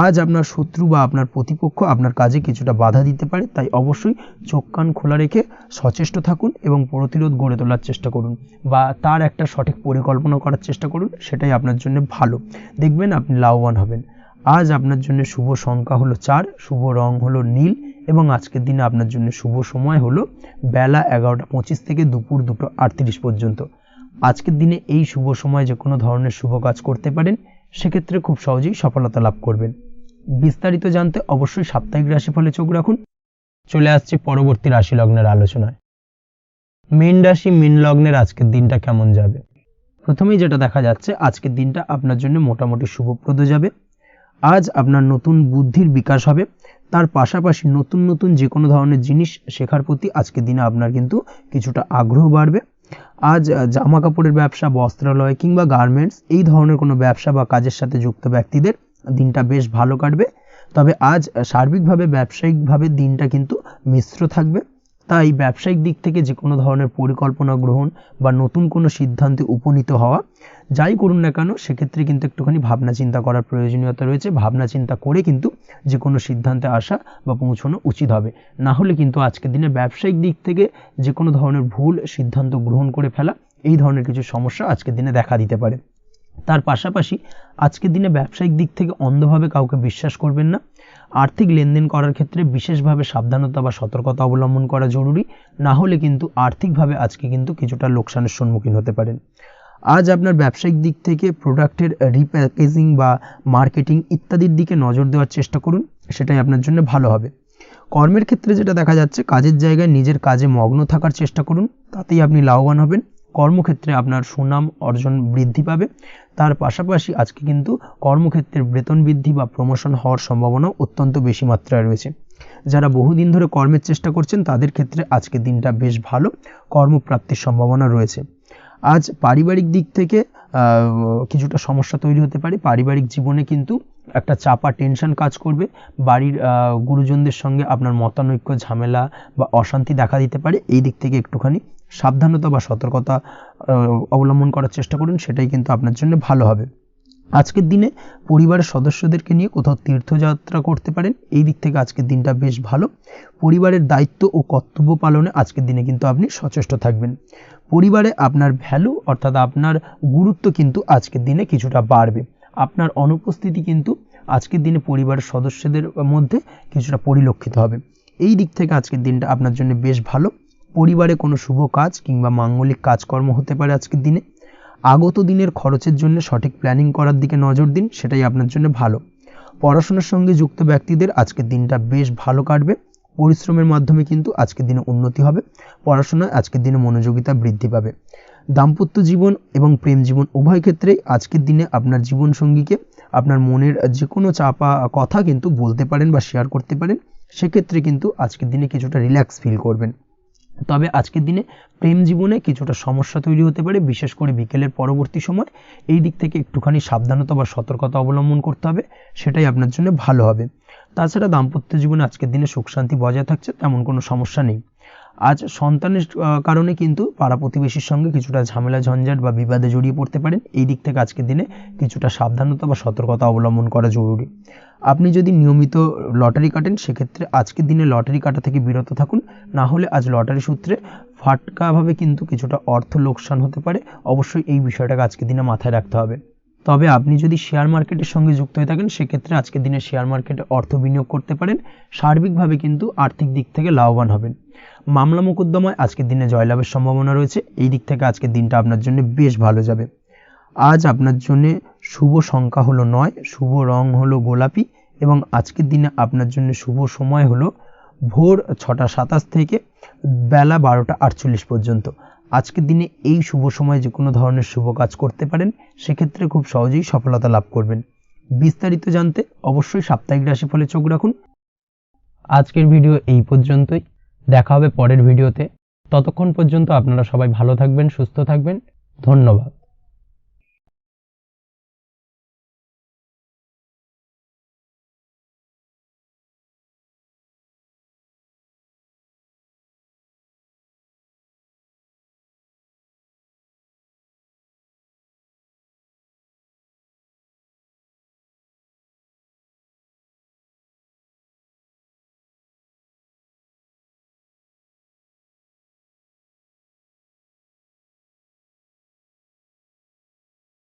আজ আপনার শত্রু বা আপনার প্রতিপক্ষ আপনার কাজে কিছুটা বাধা দিতে পারে, তাই অবশ্যই চোখ কান খোলা রেখে সচেষ্ট থাকুন এবং প্রতিরোধ গড়ে তোলার চেষ্টা করুন বা তার একটা সঠিক পরিকল্পনা করার চেষ্টা করুন, সেটাই আপনার জন্য ভালো। দেখবেন আপনি লাভবান হবেন। আজ আপনার জন্য শুভ সংখ্যা হলো 4, শুভ রং হলো নীল এবং আজকের দিনে আপনার জন্য শুভ সময় হলো বেলা 11:25 থেকে দুপুর 2:38 পর্যন্ত। আজকের দিনে এই শুভ সময় যে কোনো ধরনের শুভ কাজ করতে পারেন, সেক্ষেত্রে খুব সহজেই সফলতা লাভ করবেন। বিস্তারিত জানতে অবশ্যই সাপ্তাহিক রাশিফলে চোখ রাখুন। চলে আসছে পরবর্তী রাশি লগ্নের আলোচনায়। মীন রাশি মীন লগ্নের আজকের দিনটা কেমন যাবে? প্রথমেই যেটা দেখা যাচ্ছে, আজকের দিনটা আপনার জন্য মোটামুটি শুভপ্রদ যাবে। আজ আপনার নতুন বুদ্ধির বিকাশ হবে, তার পাশাপাশি নতুন নতুন যে কোনো ধরনের জিনিস শেখার প্রতি আজকের দিনে আপনার কিন্তু কিছুটা আগ্রহ বাড়বে। আজ জামা কাপড়ের ব্যবসা, বস্ত্রালয় কিংবা গার্মেন্টস এই ধরনের কোনো ব্যবসা বা কাজের সাথে যুক্ত ব্যক্তিদের দিনটা বেশ ভালো কাটবে। তবে আজ সার্বিকভাবে ব্যবসায়িকভাবে দিনটা কিন্তু মিশ্র থাকবে, তাই ব্যবসায়িক দিক থেকে যে কোনো ধরনের পরিকল্পনা গ্রহণ বা নতুন কোনো সিদ্ধান্তে উপনীত হওয়া, যাই করুন না কেন সেক্ষেত্রে কিন্তু একটুখানি ভাবনা চিন্তা করার প্রয়োজনীয়তা রয়েছে। ভাবনা চিন্তা করে কিন্তু যে কোনো সিদ্ধান্তে আসা বা পৌঁছানো উচিত হবে, না হলে কিন্তু আজকের দিনে ব্যবসায়িক দিক থেকে যে কোনো ধরনের ভুল সিদ্ধান্ত গ্রহণ করে ফেলা, এই ধরনের কিছু সমস্যা আজকের দিনে দেখা দিতে পারে। তার পাশাপাশি আজকের দিনে ব্যবসায়িক দিক থেকে অন্ধভাবে কাউকে বিশ্বাস করবেন না। আর্থিক লেনদেন করার ক্ষেত্রে বিশেষভাবে সাবধানতা বা সতর্কতা অবলম্বন করা জরুরি, না হলে কিন্তু আর্থিকভাবে আজকে কিন্তু কিছুটা লোকসানের সম্মুখীন হতে পারেন। আজ আপনার ব্যবসায়িক দিক থেকে প্রোডাক্টের রিপ্যাকেজিং বা মার্কেটিং ইত্যাদির দিকে নজর দেওয়ার চেষ্টা করুন, সেটাই আপনার জন্য ভালো হবে। কর্মের ক্ষেত্রে যেটা দেখা যাচ্ছে, কাজের জায়গায় নিজের কাজে মগ্ন থাকার চেষ্টা করুন, তাতেই আপনি লাভবান হবেন। কর্মক্ষেত্রে আপনার সুনাম অর্জন বৃদ্ধি পাবে, তার পাশাপাশি আজকে কিন্তু কর্মক্ষেত্রে বেতন বৃদ্ধি বা প্রমোশন হওয়ার সম্ভাবনাও অত্যন্ত বেশি মাত্রায় রয়েছে। যারা বহুদিন ধরে কর্মের চেষ্টা করছেন তাদের ক্ষেত্রে আজকের দিনটা বেশ ভালো, কর্মপ্রাপ্তির সম্ভাবনা রয়েছে। আজ পারিবারিক দিক থেকে কিছুটা সমস্যা তৈরি হতে পারে। পারিবারিক জীবনে কিন্তু একটা চাপা টেনশন কাজ করবে। বাড়ির গুরুজনদের সঙ্গে আপনার মতানৈক্য, ঝামেলা বা অশান্তি দেখা দিতে পারে। এই দিক থেকে একটুখানি সাবধানতা বা সতর্কতা অবলম্বন করার চেষ্টা করুন, সেটাই কিন্তু আপনার জন্য ভালো হবে। আজকের দিনে পরিবারের সদস্যদেরকে নিয়ে কোথাও তীর্থযাত্রা করতে পারেন, এই দিক থেকে আজকের দিনটা বেশ ভালো। পরিবারের দায়িত্ব ও কর্তব্য পালনে আজকের দিনে কিন্তু আপনি সচেষ্ট থাকবেন। পরিবারে আপনার ভ্যালু অর্থাৎ আপনার গুরুত্ব কিন্তু আজকের দিনে কিছুটা বাড়বে। আপনার অনুপস্থিতি কিন্তু আজকের দিনে পরিবারের সদস্যদের মধ্যে কিছুটা পরিলক্ষিত হবে। এই দিক থেকে আজকের দিনটা আপনার জন্য বেশ ভালো। পরিবারে কোনো শুভ কাজ কিংবা মাঙ্গলিক কাজকর্ম হতে পারে আজকের দিনে। আগত দিনের খরচের জন্য সঠিক প্ল্যানিং করার দিকে নজর দিন, সেটাই আপনার জন্য ভালো। পড়াশোনার সঙ্গে যুক্ত ব্যক্তিদের আজকের দিনটা বেশ ভালো কাটবে। পরিশ্রমের মাধ্যমে কিন্তু আজকের দিনে উন্নতি হবে। পড়াশোনায় আজকের দিনে মনোযোগিতা বৃদ্ধি পাবে। দাম্পত্য জীবন এবং প্রেম জীবন উভয় ক্ষেত্রেই আজকের দিনে আপনার জীবনসঙ্গীকে আপনার মনের যে কোনো চাপা কথা কিন্তু বলতে পারেন বা শেয়ার করতে পারেন, সেক্ষেত্রে কিন্তু আজকের দিনে কিছুটা রিল্যাক্স ফিল করবেন। তবে আজকের দিনে প্রেম জীবনে কিছুটা সমস্যা তৈরি হতে পারে, বিশেষ করে বিকেলের পরবর্তী সময়। এই দিক থেকে একটুখানি সাবধানতা বা সতর্কতা অবলম্বন করতে হবে, সেটাই আপনার জন্য ভালো হবে। তাছাড়া দাম্পত্য জীবনে আজকের দিনে সুখ শান্তি বজায় থাকছে, তেমন কোনো সমস্যা নেই। আজ সন্তানের কারণে কিন্তু পাড়া প্রতিবেশীর সঙ্গে কিছুটা ঝামেলা ঝঞ্ঝাট বা বিবাদে জড়িয়ে পড়তে পারেন। এই দিক থেকে আজকের দিনে কিছুটা সাবধানতা বা সতর্কতা অবলম্বন করা জরুরি। আপনি যদি নিয়মিত লটারি কাটেন সেক্ষেত্রে আজকের দিনে লটারি কাটা থেকে বিরত থাকুন, না হলে আজ লটারি সূত্রে ফাটকাভাবে কিন্তু কিছুটা অর্থ লোকসান হতে পারে। অবশ্যই এই বিষয়টাকে আজকের দিনে মাথায় রাখতে হবে। তবে আপনি যদি শেয়ার মার্কেটের সঙ্গে যুক্ত হয়ে থাকেন সেক্ষেত্রে আজকের দিনে শেয়ার মার্কেটে অর্থ বিনিয়োগ করতে পারেন, সার্বিকভাবে কিন্তু আর্থিক দিক থেকে লাভবান হবেন। মামলা মোকদ্দমায় আজকের দিনে জয়লাভের সম্ভাবনা রয়েছে। এই দিক থেকে আজকের দিনটা আপনার জন্য বেশ ভালো যাবে। আজ আপনার জন্য শুভ সংখ্যা হলো 9, শুভ রং হলো গোলাপি এবং আজকের দিনে আপনার জন্য শুভ সময় হলো ভোর 6টা 27 থেকে বেলা 12টা 48 পর্যন্ত। আজকের দিনে এই শুভ সময় যে কোনো ধরনের শুভ কাজ করতে পারেন, সেক্ষেত্রে খুব সহজেই সফলতা লাভ করবেন। বিস্তারিত জানতে অবশ্যই সাপ্তাহিক রাশিফলে চোখ রাখুন। আজকের ভিডিও এই পর্যন্তই, দেখা হবে পরের ভিডিওতে। ততক্ষণ পর্যন্ত আপনারা সবাই ভালো থাকবেন, সুস্থ থাকবেন। ধন্যবাদ।